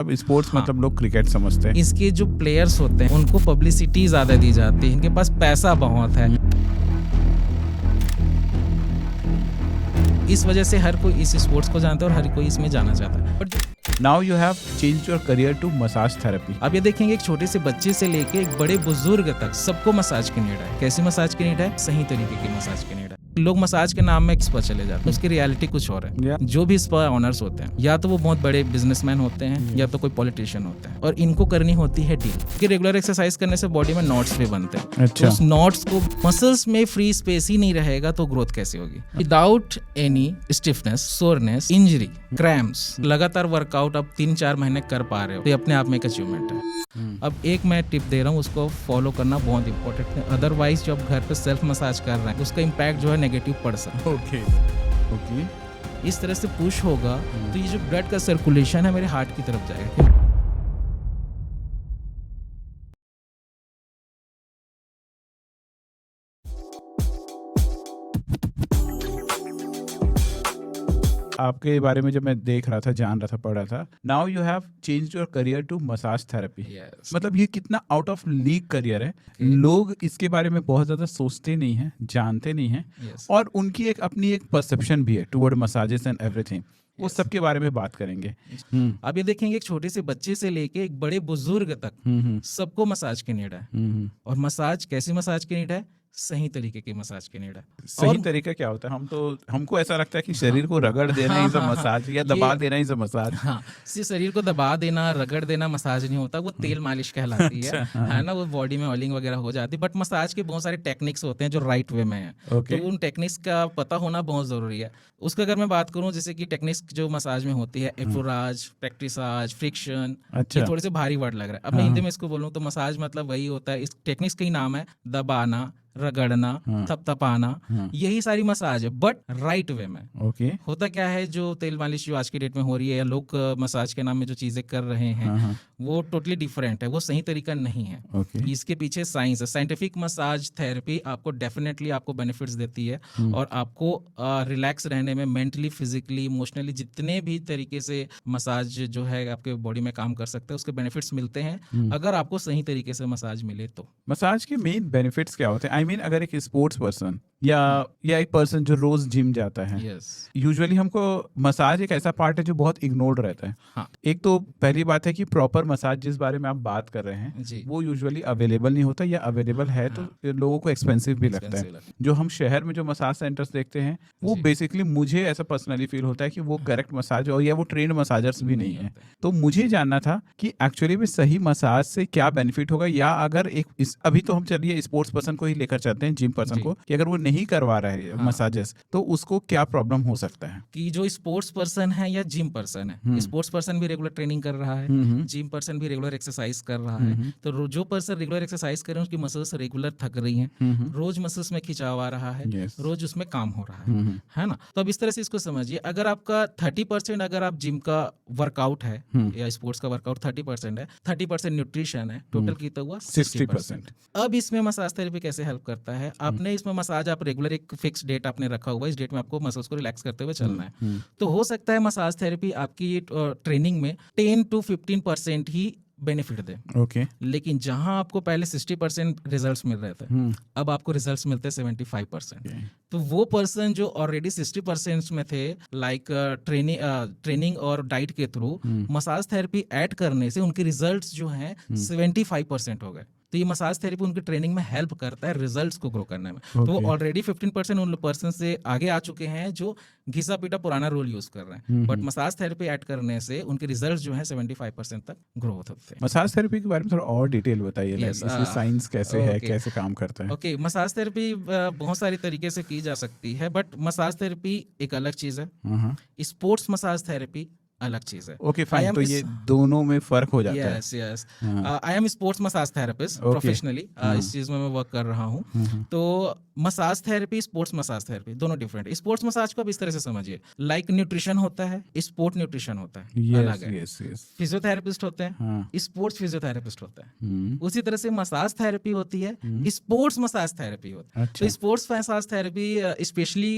अब स्पोर्ट्स हाँ। मतलब लोग क्रिकेट समझते हैं। इसके जो प्लेयर्स होते हैं उनको पब्लिसिटी ज़्यादा दी जाती है, इनके पास पैसा बहुत है, इस वजह से हर कोई इस स्पोर्ट्स को जानता है और हर कोई इसमें जाना चाहता है। But now you have change your career to massage therapy. अब ये देखेंगे एक छोटे से बच्चे से लेके एक बड़े बुजुर्ग तक सबको मसाज की नीड है। कैसी मसाज की नीड है? सही तरीके की मसाज की नीड है। लोग मसाज के नाम में स्पा चले जाते हैं, उसकी रियलिटी कुछ और है। Yeah. जो भी स्पा ऑनर्स होते हैं या तो वो बहुत बड़े बिजनेसमैन होते हैं या तो कोई पॉलिटिशियन होते हैं, और इनको करनी होती है डील कि रेगुलर एक्सरसाइज करने से बॉडी में नॉट्स भी बनते हैं। अच्छा। तो उस नॉट्स को मसल्स में फ्री स्पेस ही नहीं रहेगा तो ग्रोथ कैसे होगी? Without any stiffness, soreness, injury, cramps, लगातार वर्कआउट आप 3-4 महीने कर पा रहे हो, तो अपने आप में एक अचीवमेंट है। अब एक मैं टिप दे रहा हूँ, उसको फॉलो करना बहुत इंपॉर्टेंट है। अदरवाइज जो आप घर पे सेल्फ मसाज कर रहे हैं उसका इम्पैक्ट जो है नेगेटिव पड़ सकता है। ओके। इस तरह से पुश होगा तो ये जो ब्लड का सर्कुलेशन है मेरे हार्ट की तरफ जाएगा। आपके बारे में जब मैं देख रहा था, जान रहा था, पढ़ रहा था, now you have change your career to massage therapy. Yes. मतलब ये कितना आउट ऑफ लीग करियर है। लोग इसके बारे में बहुत ज्यादा सोचते नहीं हैं, जानते नहीं हैं, Yes. और उनकी एक अपनी एक परसेप्शन भी है टुवर्ड मसाजेस एंड एवरीथिंग। वो सब के बारे में बात करेंगे। अब ये देखेंगे एक छोटे से बच्चे से लेके एक बड़े बुजुर्ग तक सबको मसाज की नीड है। और मसाज कैसी मसाज की नीड है? सही तरीके की मसाज की नीड है। सही तरीका क्या होता है? हमको ऐसा लगता है कि शरीर को रगड़ देना ही सब मसाज, या दबा देना ही सब मसाज। हाँ, सिर्फ शरीर को दबा देना, रगड़ देना मसाज नहीं होता, वो तेल मालिश कहलाती है ना। वो बॉडी में ऑयलिंग वगैरह हो जाती है। बट मसाज के बहुत सारे टेक्निक्स होते हैं जो राइट वे में है। Okay. तो उन टेक्निक्स का पता होना बहुत जरूरी है। उसका अगर मैं बात करूं, जैसे कि टेक्निक्स जो मसाज में होती है, एक्फोराज, प्रैक्टिसाज, फ्रिक्शन, अच्छा। ये थोड़े से भारी वर्ड लग रहा है। अब मैं हिंदी में इसको बोलूं तो मसाज मतलब वही होता है। इस टेक्निक्स का ही नाम है दबाना, रगड़ना, थपथपाना, यही सारी मसाज है, बट राइट वे में। ओके। होता क्या है, जो तेल मालिश जो आज की डेट में हो रही है या लोग मसाज के नाम में जो चीजें कर रहे हैं वो टोटली डिफरेंट है, वो सही तरीका नहीं है। ओके। इसके पीछे साइंस है। साइंटिफिक मसाज थेरेपी आपको डेफिनेटली आपको बेनिफिट्स देती है और आपको रिलैक्स रहने में मेंटली, फिजिकली, इमोशनली जितने भी तरीके से मसाज जो है आपके बॉडी में काम कर सकते हैं उसके बेनिफिट्स मिलते हैं अगर आपको सही तरीके से मसाज मिले तो। मसाज के मेन बेनिफिट्स क्या होते हैं? आई मीन अगर एक स्पोर्ट्स पर्सन या एक पर्सन जो रोज जिम जाता है, यस, यूजुअली हमको मसाज एक ऐसा पार्ट है जो बहुत इग्नोर्ड रहता है। हाँ। एक तो पहली बात है कि प्रॉपर मसाज जिस बारे में आप बात कर रहे हैं जी। वो यूजुअली अवेलेबल नहीं होता, या अवेलेबल है तो लोगों को एक्सपेंसिव भी लगता Expensive है। लगता जो हम शहर में जो मसाज सेंटर्स देखते हैं वो जी। बेसिकली, मुझे ऐसा पर्सनली फील होता है कि वो करेक्ट मसाज और या वो ट्रेंड मसाजर्स भी नहीं है। तो मुझे जानना था कि एक्चुअली में सही मसाज से क्या बेनिफिट होगा, या अगर अभी तो हम चलिए स्पोर्ट्स पर्सन को ही लेकर चलते हैं, जिम पर्सन को, कि अगर वो नहीं करवा रहा है मसाजेस तो उसको क्या प्रॉब्लम हो सकता है? कि जो स्पोर्ट्स पर्सन है या जिम पर्सन है, स्पोर्ट्स पर्सन भी रेगुलर ट्रेनिंग कर रहा है, जिम पर्सन भी रेगुलर एक्सरसाइज कर रहा है, तो जो पर्सन रेगुलर एक्सरसाइज कर रहे हैं उसकी मसल्स रेगुलर थक रही हैं, रोज मसल्स में खिंचाव आ रहा है, Yes. रोज उसमें काम हो रहा है ना। तो अब इस तरह से इसको समझिए, अगर आपका 30% अगर आप जिम का वर्कआउट है या स्पोर्ट्स का वर्कआउट 30% है, 30% न्यूट्रिशन है, टोटल कितना हुआ 60%। अब इसमें मसाज थेरेपी कैसे हेल्प करता है? आपने इसमें मसाज आप रेगुलर एक फिक्स डेट आपने रखा हुआ है, इस डेट में आपको मसल्स को रिलैक्स करते हुए चलना है। तो हो सकता है मसाज थेरेपी आपकी ट्रेनिंग में 10 to 15% he benefit they. Okay. लेकिन जहां आपको पहले 60% रिजल्ट्स मिल रहे थे, अब आपको रिजल्ट्स मिलते हैं 75%। तो वो पर्सन जो ऑलरेडी 60% में थे, लाइक ट्रेनिंग और डाइट के थ्रू मसाज थेरेपी ऐड करने से उनके रिजल्ट्स जो हैं 75% हो गए। तो ये मसाज थेरेपी उनकी ट्रेनिंग में हेल्प करता है रिजल्ट्स को ग्रो करने में। तो वो ऑलरेडी 15% उन पर्सन से आगे आ चुके हैं जो घिसा पीटा पुराना रोल यूज कर रहे हैं, बट मसाज थेरेपी ऐड करने से उनके रिजल्ट्स जो है 75% तक ग्रो होते हैं। मसाज थेरेपी के बारे में थोड़ा और डिटेल बताइए। Yes, इसकी साइंस कैसे है, okay. कैसे काम करता है? ओके, मसाज थेरेपी बहुत सारी तरीके से की जा सकती है, बट मसाज थेरेपी एक अलग चीज है, स्पोर्ट्स मसाज थेरेपी अलग चीज है। ओके फाइन, तो ये दोनों में फर्क हो जाता है। Yes yes, I am sports massage therapist professionally, इस चीज में मैं वर्क कर रहा हूँ। तो massage therapy, sports massage therapy दोनों डिफरेंट है। स्पोर्ट्स मसाज को अब इस तरह से समझिए, लाइक न्यूट्रिशन होता है, स्पोर्ट न्यूट्रिशन होता है, अलग है। फिजियोथेरेपिस्ट होते हैं, स्पोर्ट्स फिजियोथेरेपिस्ट होता है। उसी तरह से मसाज थेरेपी होती है, स्पोर्ट्स मसाज थेरेपी होता है। तो स्पोर्ट्स मसाज थेरेपी स्पेशली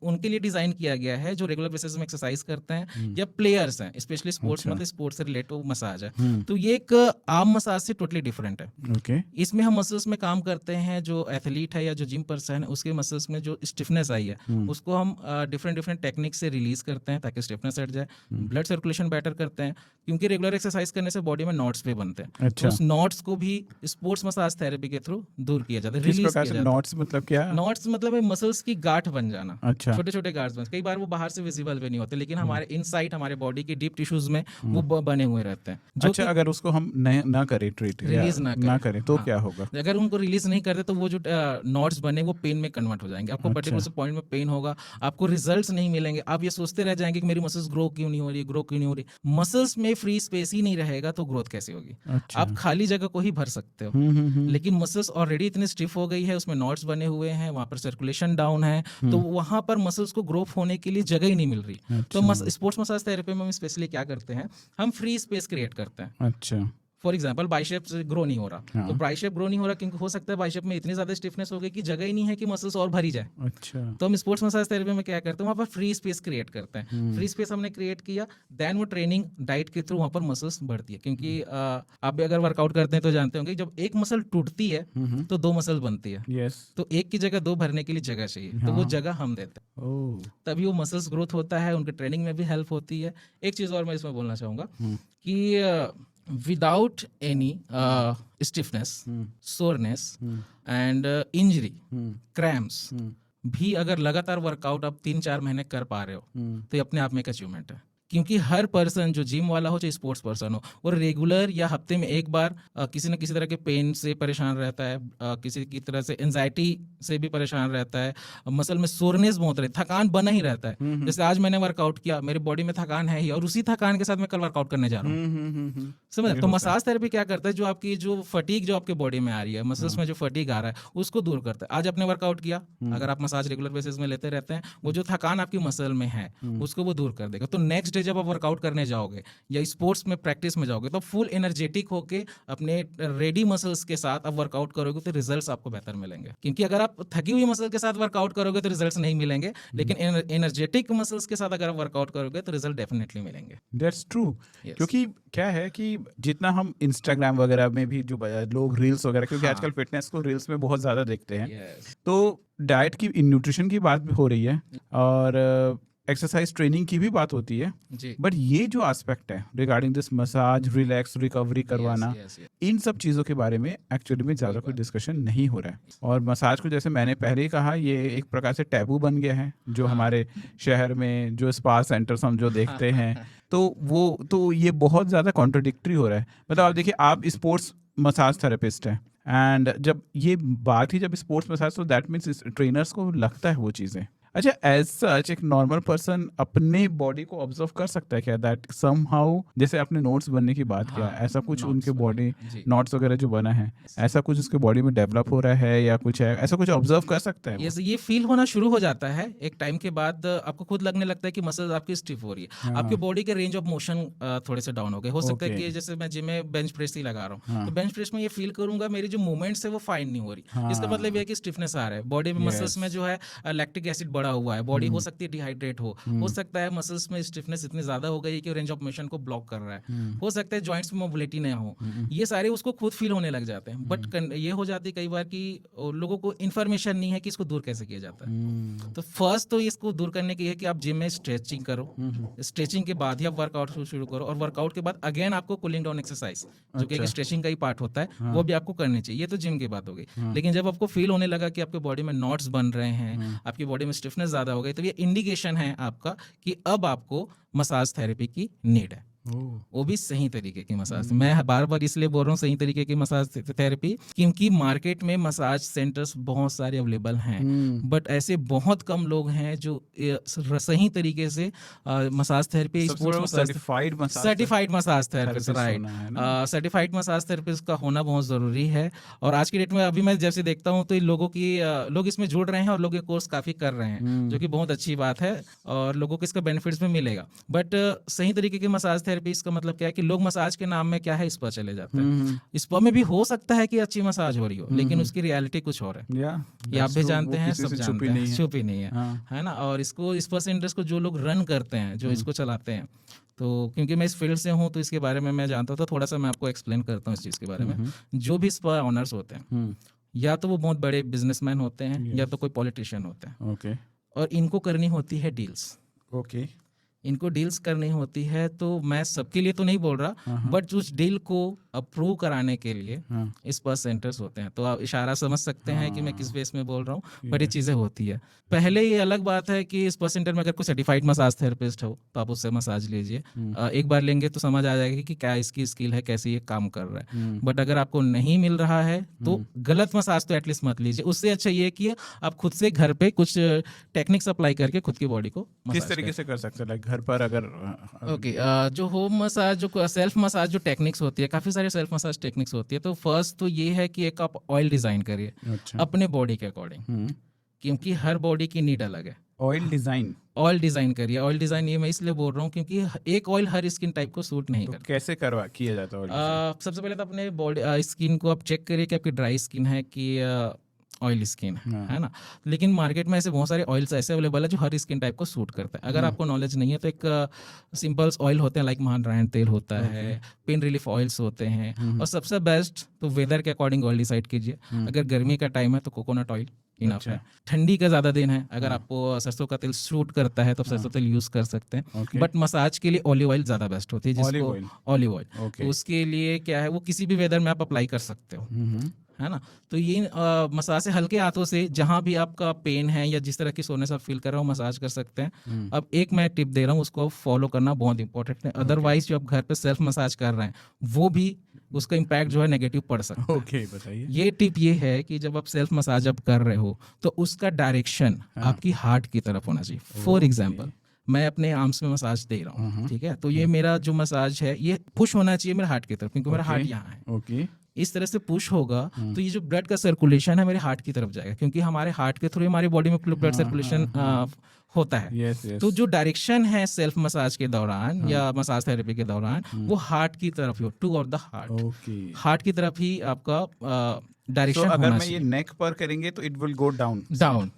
उनके लिए डिजाइन किया गया है जो रेगुलर बेसिस में एक्सरसाइज करते हैं, या प्लेयर्स जिमर्स हैं, स्पेशली स्पोर्ट्स मतलब स्पोर्ट्स से रिलेटेड मसाज है, तो ये एक आम मसाज से टोटली डिफरेंट है। ओके। इसमें हम मसल्स में काम करते हैं, जो एथलीट है या जो जिम पर्सन है उसके मसल्स में जो स्टिफनेस आई है उसको हम डिफरेंट डिफरेंट टेक्निक से रिलीज करते हैं ताकि स्टिफनेस हट जाए, ब्लड सर्कुलेशन बेटर करते हैं, क्योंकि रेगुलर एक्सरसाइज करने से बॉडी में नॉट्स भी बनते हैं। अच्छा। तो उस नॉट्स को भी स्पोर्ट्स मसाज थेरेपी के थ्रू दूर किया जाता है, किस रिलीज प्रकार किया से? जाता है। नॉट्स मतलब क्या? नॉट्स मतलब है मसल्स की गांठ बन जाना, अच्छा। छोटे छोटे गांठ बन, कई बार वो बाहर से विजिबल भी नहीं होते, लेकिन हमारे इनसाइड हमारे बॉडी के डीप टिश्यूज में वो बने हुए रहते हैं। जो अच्छा, अगर उसको हम ना करें ट्रीट, रिलीज ना करें तो हाँ। क्या होगा? अगर उनको रिलीज नहीं करते तो वो जो नॉट्स बने वो पेन में कन्वर्ट हो जाएंगे, आपको पर्टिकुलर से पॉइंट में पेन होगा, आपको रिजल्ट्स नहीं मिलेंगे, आप ये सोचते रह जाएंगे कि मेरी मसल्स ग्रो क्यों नहीं हो रही, ग्रो क्यों नहीं हो रही। मसल्स में फ्री स्पेस ही नहीं रहेगा तो ग्रोथ कैसे होगी? अच्छा। आप खाली जगह को ही भर सकते हो, लेकिन मसल्स ऑलरेडी इतनी स्टिफ हो गई है, उसमें नॉट्स बने हुए हैं, वहां पर सर्कुलेशन डाउन है, तो वहां पर मसल्स को ग्रो होने के लिए जगह ही नहीं मिल रही। तो स्पोर्ट्स मसाज थेरेपी में हम स्पेशली क्या करते हैं, हम फ्री स्पेस क्रिएट करते हैं। अच्छा। फॉर एग्जाम्पल बाइसेप ग्रो नहीं हो रहा, हाँ। तो बाइसेप ग्रो नहीं हो रहा क्योंकि हो सकता है बाइसेप में इतनी ज्यादा स्टिफनेस हो गई कि जगह ही नहीं है कि मसल्स और भरी जाए। अच्छा। तो हम स्पोर्ट्स मसाज थेरेपी में क्या करते हैं, वहाँ पर फ्री स्पेस क्रिएट करते हैं। फ्री स्पेस हमने क्रिएट किया, देन वो ट्रेनिंग डाइट के थ्रू वहाँ पर मसल्स बढ़ती है, क्योंकि आप भी अगर वर्कआउट करते हैं तो जानते होंगे जब एक मसल टूटती है तो दो मसल बनती है, यस। तो एक की जगह दो भरने के लिए जगह चाहिए, तो वो जगह हम देते हैं, ओह। तभी वो मसल्स ग्रोथ होता है, उनके ट्रेनिंग में भी हेल्प होती है। एक चीज और मैं इसमें बोलना चाहूंगा कि without any stiffness, soreness and injury, cramps भी अगर लगातार वर्कआउट आप 3-4 महीने कर पा रहे हो तो ये अपने आप में एक अचीवमेंट है, क्योंकि हर पर्सन जो जिम वाला हो चाहे स्पोर्ट्स पर्सन हो, और रेगुलर या हफ्ते में एक बार किसी न किसी तरह के पेन से परेशान रहता है, किसी की तरह से एंजाइटी से भी परेशान रहता है, मसल में सोरनेस बहुत रहती है, थकान बना ही रहता है। जैसे आज मैंने वर्कआउट किया, मेरी बॉडी में थकान है ही, और उसी थकान के साथ मैं कल वर्कआउट करने जा रहा हूँ, समझ। तो मसाज थेरेपी क्या करता है, जो आपकी जो फटीग जो आपके बॉडी में आ रही है, मसल्स में जो फटीग आ रहा है उसको दूर करता है। आज आपने वर्कआउट किया, अगर आप मसाज रेगुलर बेसिस में लेते रहते हैं, वो जो थकान आपकी मसल में है उसको वो दूर कर देगा। तो नेक्स्ट जब आप वर्कआउट करने जाओगे या स्पोर्ट्स में प्रैक्टिस में जाओगे तो फुल एनर्जेटिक होके अपने रेडी मसल्स के साथ आप वर्कआउट करोगे तो रिजल्ट्स आपको बेहतर मिलेंगे, क्योंकि अगर आप थकी हुई मसल के साथ वर्कआउट करोगे तो रिजल्ट्स नहीं मिलेंगे, लेकिन एनर्जेटिक मसल्स के साथ अगर आप वर्कआउट करोगे तो रिजल्ट डेफिनेटली मिलेंगे। That's true. क्योंकि क्या है कि जितना हम इंस्टाग्राम वगैरह में भी जो लोग रील्स वगैरह, क्योंकि आजकल फिटनेस को रील्स में बहुत ज्यादा देखते हैं, तो डाइट की, न्यूट्रिशन की बात हो रही है और एक्सरसाइज ट्रेनिंग की भी बात होती है, बट ये जो एस्पेक्ट है regarding this massage, relax, recovery करवाना, इन सब चीज़ों के बारे में एक्चुअली में ज़्यादा कोई डिस्कशन नहीं हो रहा है। और मसाज को, जैसे मैंने पहले ही कहा, ये एक प्रकार से टैबू बन गया है, जो हमारे शहर में जो स्पा सेंटर्स हम जो देखते हैं, तो ये बहुत ज़्यादा कॉन्ट्रडिक्टरी हो रहा है। मतलब आप देखिए, आप स्पोर्ट्स मसाज थेरेपिस्ट हैं, एंड जब ये बात ही जब स्पोर्ट्स मसाज, तो दैट मीन्स ट्रेनर्स को लगता है वो चीज़ें। अच्छा, एज सच एक नॉर्मल पर्सन अपने बॉडी को ऑब्जर्व कर सकता है क्या, दैट समहाउ, जैसे आपने नोट्स बनने की बात किया, ऐसा कुछ उनके बॉडी नोट्स वगैरह जो बना है, ऐसा कुछ उसके बॉडी में डेवलप हो रहा है या कुछ है, ऐसा कुछ ऑब्जर्व कर सकता है? ये फील होना शुरू हो जाता है एक टाइम के बाद, आपको खुद लगने लगता है कि मसल्स आपकी स्टिफ हो रही है, आपके बॉडी के रेंज ऑफ मोशन थोड़े से डाउन हो गए। हो सकता है कि जैसे मैं जिम में बेंच प्रेस ही लगा रहा हूँ, तो बेंच प्रेस में ये फील करूंगा मेरी जो मूवमेंट्स है वो फाइन नहीं हो रही, इसका मतलब ये है कि स्टिफनेस आ रहा है बॉडी में, मसल्स में जो है लैक्टिक एसिड बढ़ा हुआ है, बॉडी हो सकती है डिहाइड्रेट हो सकता है मसल्स में स्टिफनेस इतनी ज्यादा हो गई कि रेंज ऑफ मोशन को ब्लॉक कर रहा है, हो सकता है जॉइंट्स में मोबिलिटी नहीं हो, ये सारे उसको खुद फील होने लग जाते हैं। बट ये हो जाती है कई बार कि लोगों को इन्फॉर्मेशन नहीं है कि इसको दूर कैसे किया जाता है। तो फर्स्ट तो इसको दूर करने की है कि आप जिम में स्ट्रेचिंग करो, स्ट्रेचिंग के बाद ही आप वर्कआउट शुरू करो, और वर्कआउट के बाद अगेन आपको कूलिंग डाउन एक्सरसाइज, जो कि स्ट्रेचिंग का ही पार्ट होता है, वो भी आपको करनी चाहिए। ये तो जिम की बात हो गई, लेकिन जब आपको फील होने लगा कि आपके बॉडी में नॉट्स बन रहे हैं, आपकी बॉडी में स्टिफनेस ज्यादा हो गई, तो ये इंडिकेशन है आपका कि अब आपको मसाज थेरेपी की नीड है, वो भी सही तरीके की मसाज। मैं बार बार इसलिए बोल रहा हूँ सही तरीके की मसाज थेरेपी, क्योंकि मार्केट में मसाज सेंटर्स बहुत सारे अवेलेबल हैं, बट ऐसे बहुत कम लोग हैं जो सही तरीके से massage therapy, certified massage therapist, right, certified massage therapist का होना बहुत जरूरी है। और आज की डेट में अभी मैं जैसे देखता हूँ तो लोग इसमें जुड़ रहे हैं और लोग ये कोर्स काफी कर रहे हैं, जो कि बहुत अच्छी बात है और लोगों को इसका बेनिफिट्स भी मिलेगा। बट सही तरीके की मसाज थेरेपी थेरेपी इसका मतलब क्या है कि लोग मसाज के नाम में क्या है स्पा चले जाते हैं। स्पा में भी हो सकता है कि अच्छी मसाज हो रही हो, लेकिन उसकी रियलिटी कुछ और है। ये आप भी जानते हैं, सब जानते हैं, छुप ही नहीं है ना। और इसको स्पा सेंटर्स को जो लोग रन करते हैं, जो इसको चलाते हैं, तो क्योंकि मैं इस फील्ड से हूँ तो इसके बारे में मैं जानता हूँ, तो थोड़ा सा मैं आपको एक्सप्लेन करता हूँ इस चीज़ के बारे में। जो भी स्पा ऑनर्स होते हैं, या तो वो बहुत बड़े बिजनेसमैन होते हैं, या तो कोई पॉलिटिशियन होते हैं। ओके, और इनको करनी होती है डील्स। ओके, इनको डील्स करनी होती है, तो मैं सबके लिए तो नहीं बोल रहा, बट उस डील को अप्रूव कराने के लिए स्पा सेंटर्स होते हैं। तो आप इशारा समझ सकते हैं कि मैं किस बेस में बोल रहा हूँ, बट ये चीज़ें होती है। पहले ये अलग बात है कि स्पा सेंटर में अगर कोई सर्टिफाइड मसाज थेरेपिस्ट हो तो आप उससे मसाज लीजिए। एक बार लेंगे तो समझ आ जाएगा कि क्या इसकी स्किल है, कैसे ये काम कर रहा है। बट अगर आपको नहीं मिल रहा है तो गलत मसाज तो एटलीस्ट मत लीजिए। उससे अच्छा ये कि आप खुद से घर पे कुछ टेक्निक्स अप्लाई करके खुद की बॉडी को किस तरीके से कर सकते हैं, लाइक घर पर अगर ओके, जो होम मसाज, जो सेल्फ मसाज जो टेक्निक्स होती है, काफ़ी सारे सेल्फ मसाज टेक्निक्स होती है। तो फर्स्ट तो ये है कि एक आप ऑयल डिज़ाइन करिए अपने बॉडी के अकॉर्डिंग, क्योंकि हर बॉडी की नीड अलग है। ऑयल डिजाइन करिए। ऑयल डिज़ाइन ये मैं इसलिए बोल रहा हूँ क्योंकि एक ऑयल हर स्किन टाइप को सूट नहीं तो करता। कैसे किया जाता है ऑयल सबसे पहले तो अपने बॉडी स्किन को आप चेक करिए कि आपकी ड्राई स्किन है कि ऑयल स्किन है ना। लेकिन मार्केट में ऐसे बहुत सारे ऑयल्स ऐसे अवेलेबल है जो हर स्किन टाइप को सूट करता है। अगर आपको नॉलेज नहीं है तो एक सिंपल्स ऑयल होते हैं, लाइक महानारायण तेल होता है, पेन रिलीफ ऑयल्स होते हैं, और सबसे बेस्ट तो वेदर के अकॉर्डिंग ऑयल डिसाइड कीजिए। अगर गर्मी का टाइम है तो कोकोनट ऑयल इनफ है। ठंडी का ज़्यादा दिन है, अगर आपको सरसों का तेल सूट करता है तो सरसों तेल यूज़ कर सकते हैं। बट मसाज के लिए ऑलिव ऑयल ज़्यादा बेस्ट होती है, जिसको ऑलिव ऑयल, उसके लिए क्या है वो किसी भी वेदर में आप अप्लाई कर सकते हो, है ना। तो ये मसाज से हल्के हाथों से जहाँ भी आपका पेन है या जिस तरह की सोने से आप फील कर रहे हो मसाज कर सकते हैं। अब एक मैं टिप दे रहा हूँ, उसको फॉलो करना बहुत इंपॉर्टेंट है। अदरवाइज जो आप घर पे सेल्फ मसाज कर रहे हैं वो भी उसका इम्पैक्ट जो है नेगेटिव पड़ सकता है। ओके, बताइए। ये टिप ये है कि जब आप सेल्फ मसाज अब कर रहे हो तो उसका डायरेक्शन आपकी हार्ट की तरफ होना चाहिए। फॉर एग्जाम्पल, मैं अपने आर्म्स में मसाज दे रहा हूँ, ठीक है, तो ये मेरा जो मसाज है ये पुश होना चाहिए मेरे हार्ट की तरफ, क्योंकि मेरा हार्ट यहाँ है। ओके, इस तरह से पुश होगा तो ये जो ब्लड का सर्कुलेशन है मेरे हार्ट की तरफ जाएगा, क्योंकि हमारे हार्ट के थ्रू हमारी बॉडी में ब्लड सर्कुलेशन होता है। तो जो डायरेक्शन है सेल्फ मसाज के दौरान या मसाज थेरेपी के दौरान वो हार्ट की तरफ ही, to of the heart, heart की तरफ ही आपका डायरेक्शन होना चाहिए। अगर मैं ये नेक पर करेंगे तो it will go down,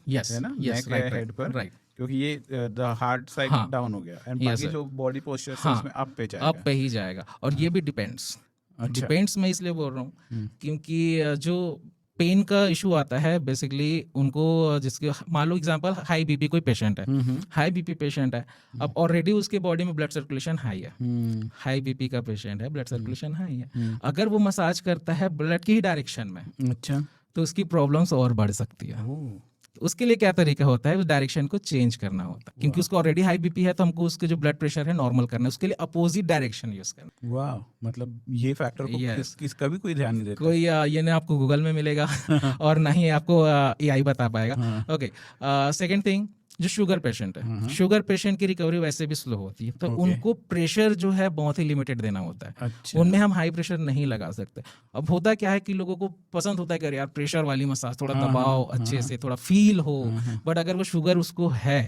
yes, है ना, यस, नेक हेड पर, राइट, क्योंकि ये द हार्ट साइड डाउन हो गया, एंड बाकी जो बॉडी पोस्चर है उसमें अप पे जाएगा, अप पे ही जाएगा। और ये भी डिपेंड्स मैं इसलिए बोल रहा हूँ क्योंकि जो पेन का इशू आता है बेसिकली उनको, जिसके मान लो एग्जांपल हाई बीपी कोई पेशेंट है, हाई बीपी पेशेंट है, अब ऑलरेडी उसके बॉडी में ब्लड सर्कुलेशन हाई है, हाई बीपी का पेशेंट है, ब्लड सर्कुलेशन हाई है, अगर वो मसाज करता है ब्लड की ही डायरेक्शन में, अच्छा, तो उसकी प्रॉब्लम्स और बढ़ सकती है। उसके लिए क्या तरीका होता है, उस डायरेक्शन को चेंज करना होता है, क्योंकि उसको ऑलरेडी हाई बीपी है तो हमको उसके जो ब्लड प्रेशर है नॉर्मल करना है, उसके लिए अपोजिट डायरेक्शन यूज करना। वाह, मतलब ये फैक्टर को किसका भी कोई ध्यान नहीं देता, कोई ये ना आपको गूगल में मिलेगा और ना ही आपको एआई बता पाएगा। ओके, सेकंड थिंग, जो शुगर पेशेंट है, शुगर पेशेंट की रिकवरी वैसे भी स्लो होती है, तो उनको प्रेशर जो है बहुत ही लिमिटेड देना होता है। अच्छा। उनमें हम हाई प्रेशर नहीं लगा सकते। अब होता क्या है कि लोगों को पसंद होता है कि यार प्रेशर वाली मसाज, थोड़ा दबाव अच्छे से, थोड़ा फील हो, बट अगर वो शुगर उसको है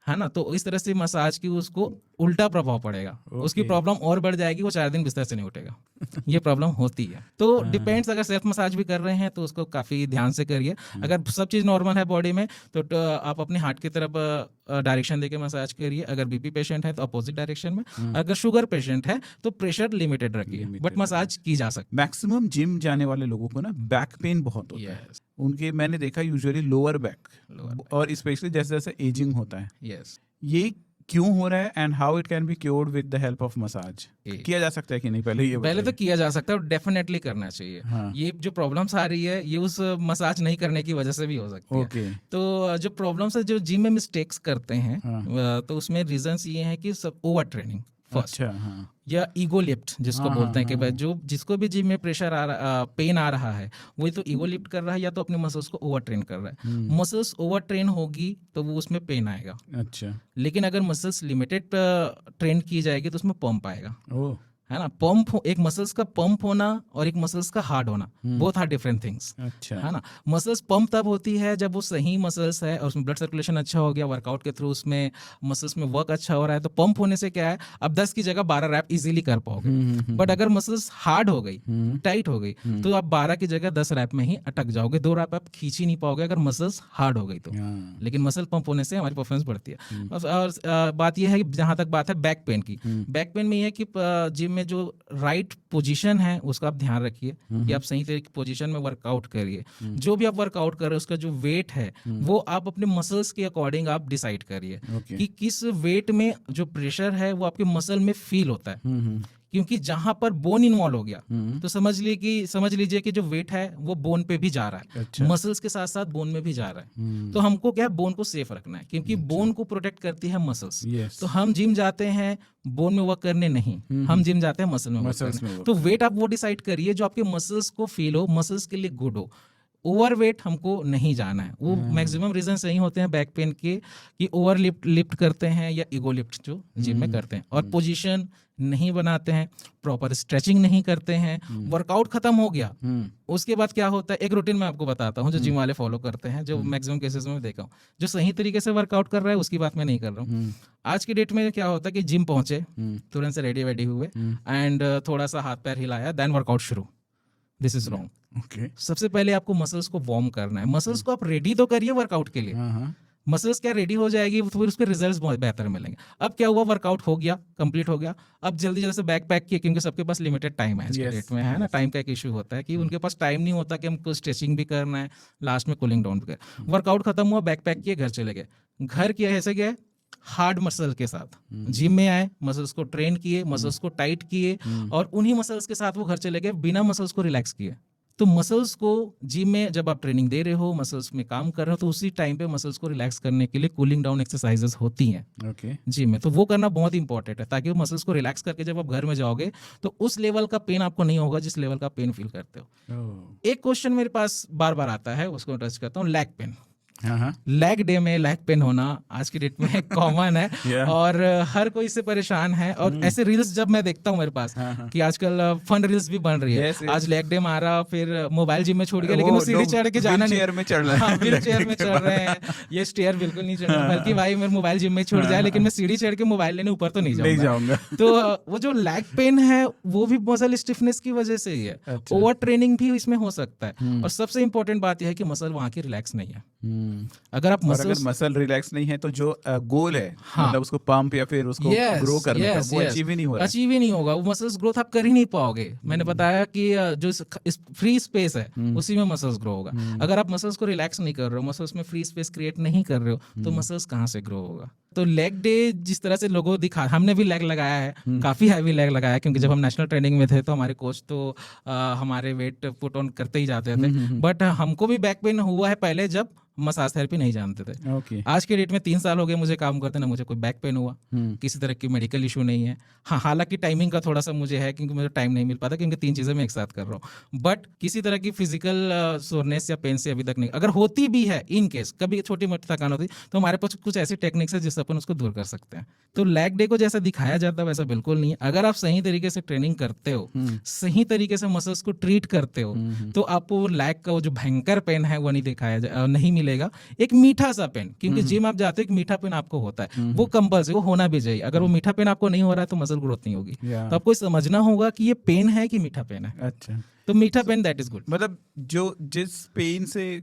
ना, तो इस तरह से मसाज की उसको उल्टा प्रभाव पड़ेगा, उसकी प्रॉब्लम और बढ़ जाएगी, वो 4 दिन बिस्तर से नहीं उठेगा। ये प्रॉब्लम होती है। तो डिपेंड्स, अगर सेल्फ मसाज भी कर रहे हैं तो उसको काफी ध्यान से करिए। अगर सब चीज नॉर्मल है बॉडी में तो आप अपने हार्ट की तरफ डायरेक्शन देके मसाज करिए। अगर बीपी पेशेंट है तो अपोजिट डायरेक्शन में, अगर शुगर पेशेंट है तो प्रेशर लिमिटेड रखिए, बट मसाज की जा सकती है। मैक्सिमम जिम जाने वाले लोगों को ना बैक पेन बहुत होता है उनके, मैंने देखा यूजुअली लोअर बैक, और स्पेशली जैसे जैसे एजिंग होता है, ये क्यों हो रहा है and how it can be cured with the help of massage? किया जा सकता है कि नहीं? पहले तो किया जा सकता है और डेफिनेटली करना चाहिए। ये जो प्रॉब्लम्स आ रही है ये उस मसाज नहीं करने की वजह से भी हो सकती है। तो जो प्रॉब्लम्स है, जो जिम में मिस्टेक्स करते हैं, तो उसमें रीजंस ये हैं कि सब ओवर ट्रेनिंग फर्स्ट, या ईगो लिफ्ट जिसको बोलते हैं कि भाई जो जिसको भी जिम में प्रेशर आ रहा, पेन आ रहा है, वही तो ईगो लिफ्ट कर रहा है या तो अपने मसल्स को ओवर ट्रेन कर रहा है। मसल्स ओवर ट्रेन होगी तो वो उसमें पेन आएगा। अच्छा। लेकिन अगर मसल्स लिमिटेड ट्रेन की जाएगी तो उसमें पंप आएगा, है ना। पंप, एक मसल्स का पंप होना और एक मसल्स का हार्ड होना, बोथ आर डिफरेंट थिंग्स, अच्छा। है ना। मसल्स पंप तब होती है जब वो सही मसल्स है और उसमें ब्लड सर्कुलेशन अच्छा हो गया, वर्कआउट के थ्रू उसमें मसल्स में वर्क अच्छा हो रहा है, तो पंप होने से क्या है, अब 10 की जगह 12 रैप इजीली कर पाओगे। बट अगर मसल्स हार्ड हो गई, टाइट हो गई, तो आप 12 की जगह 10 रैप में ही अटक जाओगे, 2 रैप आप खींच ही नहीं पाओगे अगर मसल्स हार्ड हो गई तो। लेकिन मसल पंप होने से हमारी परफॉर्मेंस बढ़ती है। और बात यह है कि जहां तक बात है बैक पेन की, बैक पेन में यह है कि जिम में जो राइट पोजीशन है उसका आप ध्यान रखिए कि आप सही तरीके की पोजीशन में वर्कआउट करिए। जो भी आप वर्कआउट कर रहे हो उसका जो वेट है वो आप अपने मसल्स के अकॉर्डिंग आप डिसाइड करिए कि किस वेट में जो प्रेशर है वो आपके मसल में फील होता है। क्योंकि जहां पर बोन इन्वॉल्व हो गया तो समझ लीजिए कि जो वेट है वो बोन पे भी जा रहा है, अच्छा। मसल्स के साथ साथ बोन में भी जा रहा है। तो हमको क्या है, बोन को सेफ रखना है, क्योंकि बोन को प्रोटेक्ट करती है मसल्स। तो हम जिम जाते हैं बोन में वर्क करने नहीं, हम जिम जाते हैं मसल में वर्क करने। तो वेट आप वो डिसाइड करिए जो आपके मसल्स को फील हो, मसल्स के लिए गुड हो। ओवर वेट हमको नहीं जाना है। वो मैक्सिमम रीजन सही होते हैं बैक पेन के कि ओवर लिफ्ट करते हैं या ईगो लिफ्ट जो जिम में करते हैं, और पोजीशन नहीं बनाते हैं, प्रॉपर स्ट्रेचिंग नहीं करते हैं। वर्कआउट खत्म हो गया उसके बाद क्या होता है, एक रूटीन मैं आपको बताता हूँ जो जिम वाले फॉलो करते हैं, जो मैक्सिमम केसेस में देखा हूँ। जो सही तरीके से वर्कआउट कर रहा है उसकी बात मैं नहीं कर रहा हूँ। आज की डेट में क्या होता है कि जिम पहुंचे, तुरंत से रेडी वेडी हुए एंड थोड़ा सा हाथ पैर हिलाया, देन वर्कआउट शुरू। This is wrong. सबसे पहले आपको मसल्स को वार्म करना है। मसल्स को आप रेडी तो करिए वर्कआउट के लिए। मसल्स क्या रेडी हो जाएगी तो फिर उसके रिजल्ट्स बहुत बेहतर मिलेंगे। अब क्या हुआ, वर्कआउट हो गया, कंप्लीट हो गया, अब जल्दी जल्दी से बैक पैक किए, क्योंकि सबके पास लिमिटेड टाइम है आज के डेट में, है ना। टाइम का एक इशू होता है कि उनके पास टाइम नहीं होता कि हमको स्ट्रेचिंग भी करना है, लास्ट में कूलिंग डाउन भी करना। वर्कआउट खत्म हुआ, बैक पैक किए, घर चले गए। घर किया ऐसे गए हार्ड मसल के साथ, जिम में आए, मसल्स को ट्रेन किए, मसल्स को टाइट किए, और उन्हीं मसल्स के साथ वो घर चले गए बिना मसल्स को रिलैक्स किए। तो मसल्स को जिम में जब आप ट्रेनिंग दे रहे हो, मसल्स में काम कर रहे हो, तो उसी टाइम पे मसल्स को रिलैक्स करने के लिए कूलिंग डाउन एक्सरसाइजेस होती हैं जिम में। तो वो करना बहुत इंपॉर्टेंट है, ताकि वो मसल्स को रिलैक्स करके जब आप घर में जाओगे तो उस लेवल का पेन आपको नहीं होगा जिस लेवल का पेन फील करते हो। एक क्वेश्चन मेरे पास बार बार आता है, उसको टच करता हूँ, लेग पेन। लेग डे में लेग पेन होना आज की डेट में कॉमन है और हर कोई इससे परेशान है। और ऐसे रील्स जब मैं देखता हूँ मेरे पास कि आजकल फन रील्स भी बन रही है। आज लेग डे मारा, फिर मोबाइल जिम में छोड़ गया, लेकिन वो सीढ़ी चढ़ के जाना नहीं, व्हीलचेयर में चढ़ रहे हैं। व्हीलचेयर में चढ़ रहे हैं, ये स्टेयर बिल्कुल नहीं चढ़ना, बल्कि भाई मेरे मोबाइल जिम में छोड़ जाए, लेकिन मैं सीढ़ी चढ़ के मोबाइल लेने ऊपर तो नहीं जाऊंगा। तो वो जो लेग पेन है वो भी मसल स्टिफनेस की वजह से ही है। ओवर ट्रेनिंग भी इसमें हो सकता है। और सबसे इंपॉर्टेंट बात यह है कि मसल वहां की रिलैक्स नहीं है। अगर आप मसल रिलैक्स नहीं है तो जो गोल है, मतलब उसको पंप या फिर उसको ग्रो करने का, वो अचीव ही नहीं हो रहा है। अचीव ही नहीं होगा, वो मसल्स ग्रोथ आप कर ही नहीं पाओगे। मैंने बताया कि जो फ्री स्पेस है उसी में मसल्स ग्रो होगा। अगर आप मसल्स को रिलैक्स नहीं कर रहे हो, मसल्स में फ्री स्पेस क्रिएट नहीं कर रहे हो, तो मसल्स कहाँ से ग्रो होगा। तो लेग डे जिस तरह से लोगों दिखा, हमने भी लेग लगाया है, काफी हैवी लेग लगाया है, क्योंकि जब हम नेशनल ट्रेनिंग में थे तो हमारे कोच तो हमारे वेट पुट ऑन करते ही जाते थे। बट हमको भी बैक पेन हुआ है पहले जब मसाज थेरेपी नहीं जानते थे। आज के डेट में 3 साल हो गए मुझे काम करते ना, मुझे कोई बैक पेन हुआ, किसी तरह की मेडिकल इशू नहीं है। हाँ, हालांकि टाइमिंग का थोड़ा सा मुझे है, क्योंकि मुझे टाइम नहीं मिल पाता, क्योंकि 3 चीजें मैं एक साथ कर रहा हूँ। बट किसी तरह की फिजिकल सोरनेस या पेन से अभी तक नहीं। अगर होती भी है इन केस कभी छोटी मोटी थकान होती, तो हमारे पास कुछ ऐसी टेक्निक्स है जिससे अपन उसको दूर कर सकते हैं। तो लेग डे को जैसा दिखाया जाता है वैसा बिल्कुल नहीं है। अगर आप सही तरीके से ट्रेनिंग करते हो, सही तरीके से मसल्स को ट्रीट करते हो, तो आपको लेग का वो जो भयंकर पेन है वो नहीं मिलेगा। एक मीठा सा पेन, क्योंकि जिम आप जाते हो एक मीठा पेन आपको होता है, वो कंपल्सरी, वो होना भी चाहिए। अगर वो मीठा पेन आपको नहीं हो रहा है तो मसल ग्रोथ नहीं होगी। तो आपको समझना होगा कि ये पेन है कि मीठा पेन है। अच्छा, तो मीठा पेन दैट इज गुड। मतलब जो जिस पेन से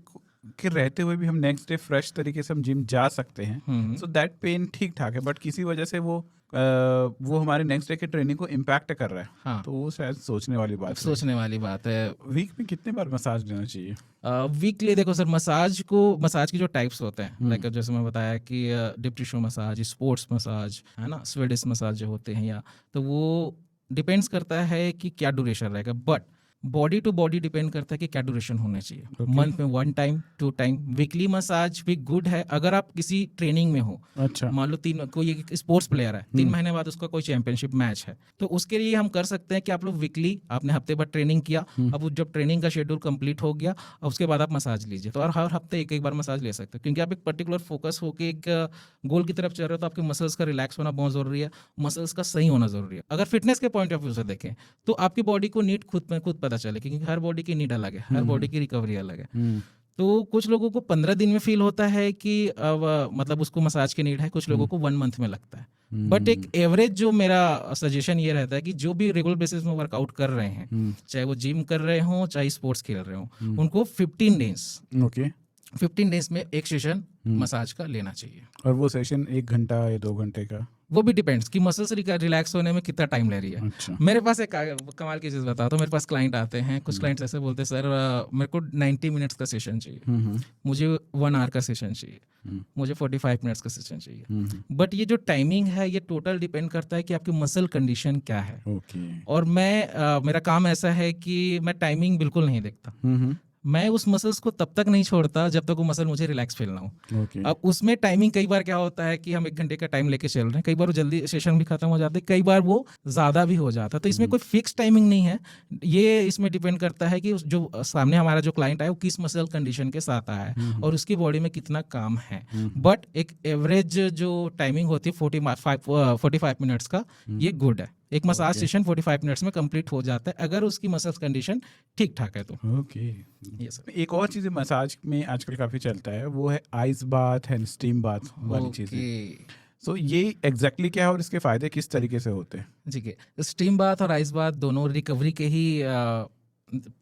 के रहते हुए भी हम नेक्स्ट डे फ्रेश तरीके से हम जिम जा सकते हैं, सो दैट पेन ठीक ठाक है। बट किसी वजह से वो हमारे नेक्स्ट डे के ट्रेनिंग को इम्पैक्ट कर रहा है। हाँ, तो वो शायद सोचने वाली बात है। वीक में कितने बार मसाज देना चाहिए? वीकली देखो सर, मसाज की जो टाइप्स होते हैं, लाइक जैसे मैं बताया कि deep tissue massage, sports massage, है ना, स्वेडिश मसाज जो होते हैं, या तो वो डिपेंड्स करता है कि क्या ड्यूरेशन रहेगा। But body to body depend करता है कि क्या ड्यूरेशन होना चाहिए। Okay. मंथ में 1 टाइम 2 टाइम। वीकली मसाज भी गुड है अगर आप किसी ट्रेनिंग में हो। अच्छा। मान लो कोई एक स्पोर्ट्स प्लेयर है, 3 महीने बाद उसका कोई चैंपियनशिप मैच है, तो उसके लिए हम कर सकते हैं कि आप लोग वीकली, आपने हफ्ते भर ट्रेनिंग किया, अब जब ट्रेनिंग का शेड्यूल कंप्लीट हो गया अब उसके बाद आप मसाज लीजिए, तो और हर हफ्ते एक बार मसाज ले सकते हैं, क्योंकि आप एक पर्टिकुलर फोकस होकर एक गोल की तरफ चल रहे हो, तो आपके मसल्स का रिलैक्स होना बहुत जरूरी है, मसल्स का सही होना जरूरी है। अगर फिटनेस के पॉइंट ऑफ व्यू से देखें तो आपकी बॉडी को नीड खुद पता चले, क्योंकि हर बॉडी की नीड अलग है, हर बॉडी की रिकवरी अलग है। तो कुछ लोगों को 15 दिन में फील होता है कि अब मतलब उसको मसाज की नीड है, कुछ लोगों को 1 मंथ में लगता है। बट एक एवरेज जो मेरा सजेशन ये रहता है कि जो भी रेगुलर बेसिस में वर्कआउट कर रहे हैं, चाहे वो जिम कर रहे हों चाहे स्पोर्ट्स खेल रहे हों, उनको 15 डेज में एक सेशन मसाज का लेना चाहिए। और वो सेशन 1 घंटा या 2 घंटे का? वो भी डिपेंड्स कि मसल्स रिलैक्स होने में कितना टाइम ले रही है। अच्छा। मेरे पास एक कमाल की चीज़ बताता हूँ। मेरे पास क्लाइंट आते हैं, कुछ क्लाइंट्स ऐसे बोलते हैं, सर मेरे को 90 मिनट्स का सेशन चाहिए, मुझे 1 आवर का सेशन चाहिए, मुझे 45 मिनट्स का सेशन चाहिए। बट ये जो टाइमिंग है ये टोटल डिपेंड करता है कि आपकी मसल कंडीशन क्या है। और मेरा काम ऐसा है कि मैं टाइमिंग बिल्कुल नहीं देखता, मैं उस मसल्स को तब तक नहीं छोड़ता जब तक वो मसल मुझे रिलैक्स फील ना हो। अब उसमें टाइमिंग कई बार क्या होता है कि हम 1 घंटे का टाइम लेके चल रहे हैं, कई बार वो जल्दी सेशन भी खत्म हो जाते हैं, कई बार वो ज़्यादा भी हो जाता है। तो इसमें कोई फिक्स टाइमिंग नहीं है, ये इसमें डिपेंड करता है कि जो सामने हमारा जो क्लाइंट है वो किस मसल कंडीशन के साथ आया है और उसकी बॉडी में कितना काम है। बट एक एवरेज जो टाइमिंग होती है 45 मिनट्स का, ये गुड है। एक मसाज सेशन 45 मिनट्स में कंप्लीट हो जाता है अगर उसकी मसल्स कंडीशन ठीक ठाक है तो। यस। एक और चीज़ मसाज में आजकल काफ़ी चलता है, वो है ice bath and steam bath वाली चीज़ें। सो ये एग्जैक्टली क्या है और इसके फायदे किस तरीके से होते हैं? ठीक है, स्टीम बाथ और आइस बाथ दोनों रिकवरी के ही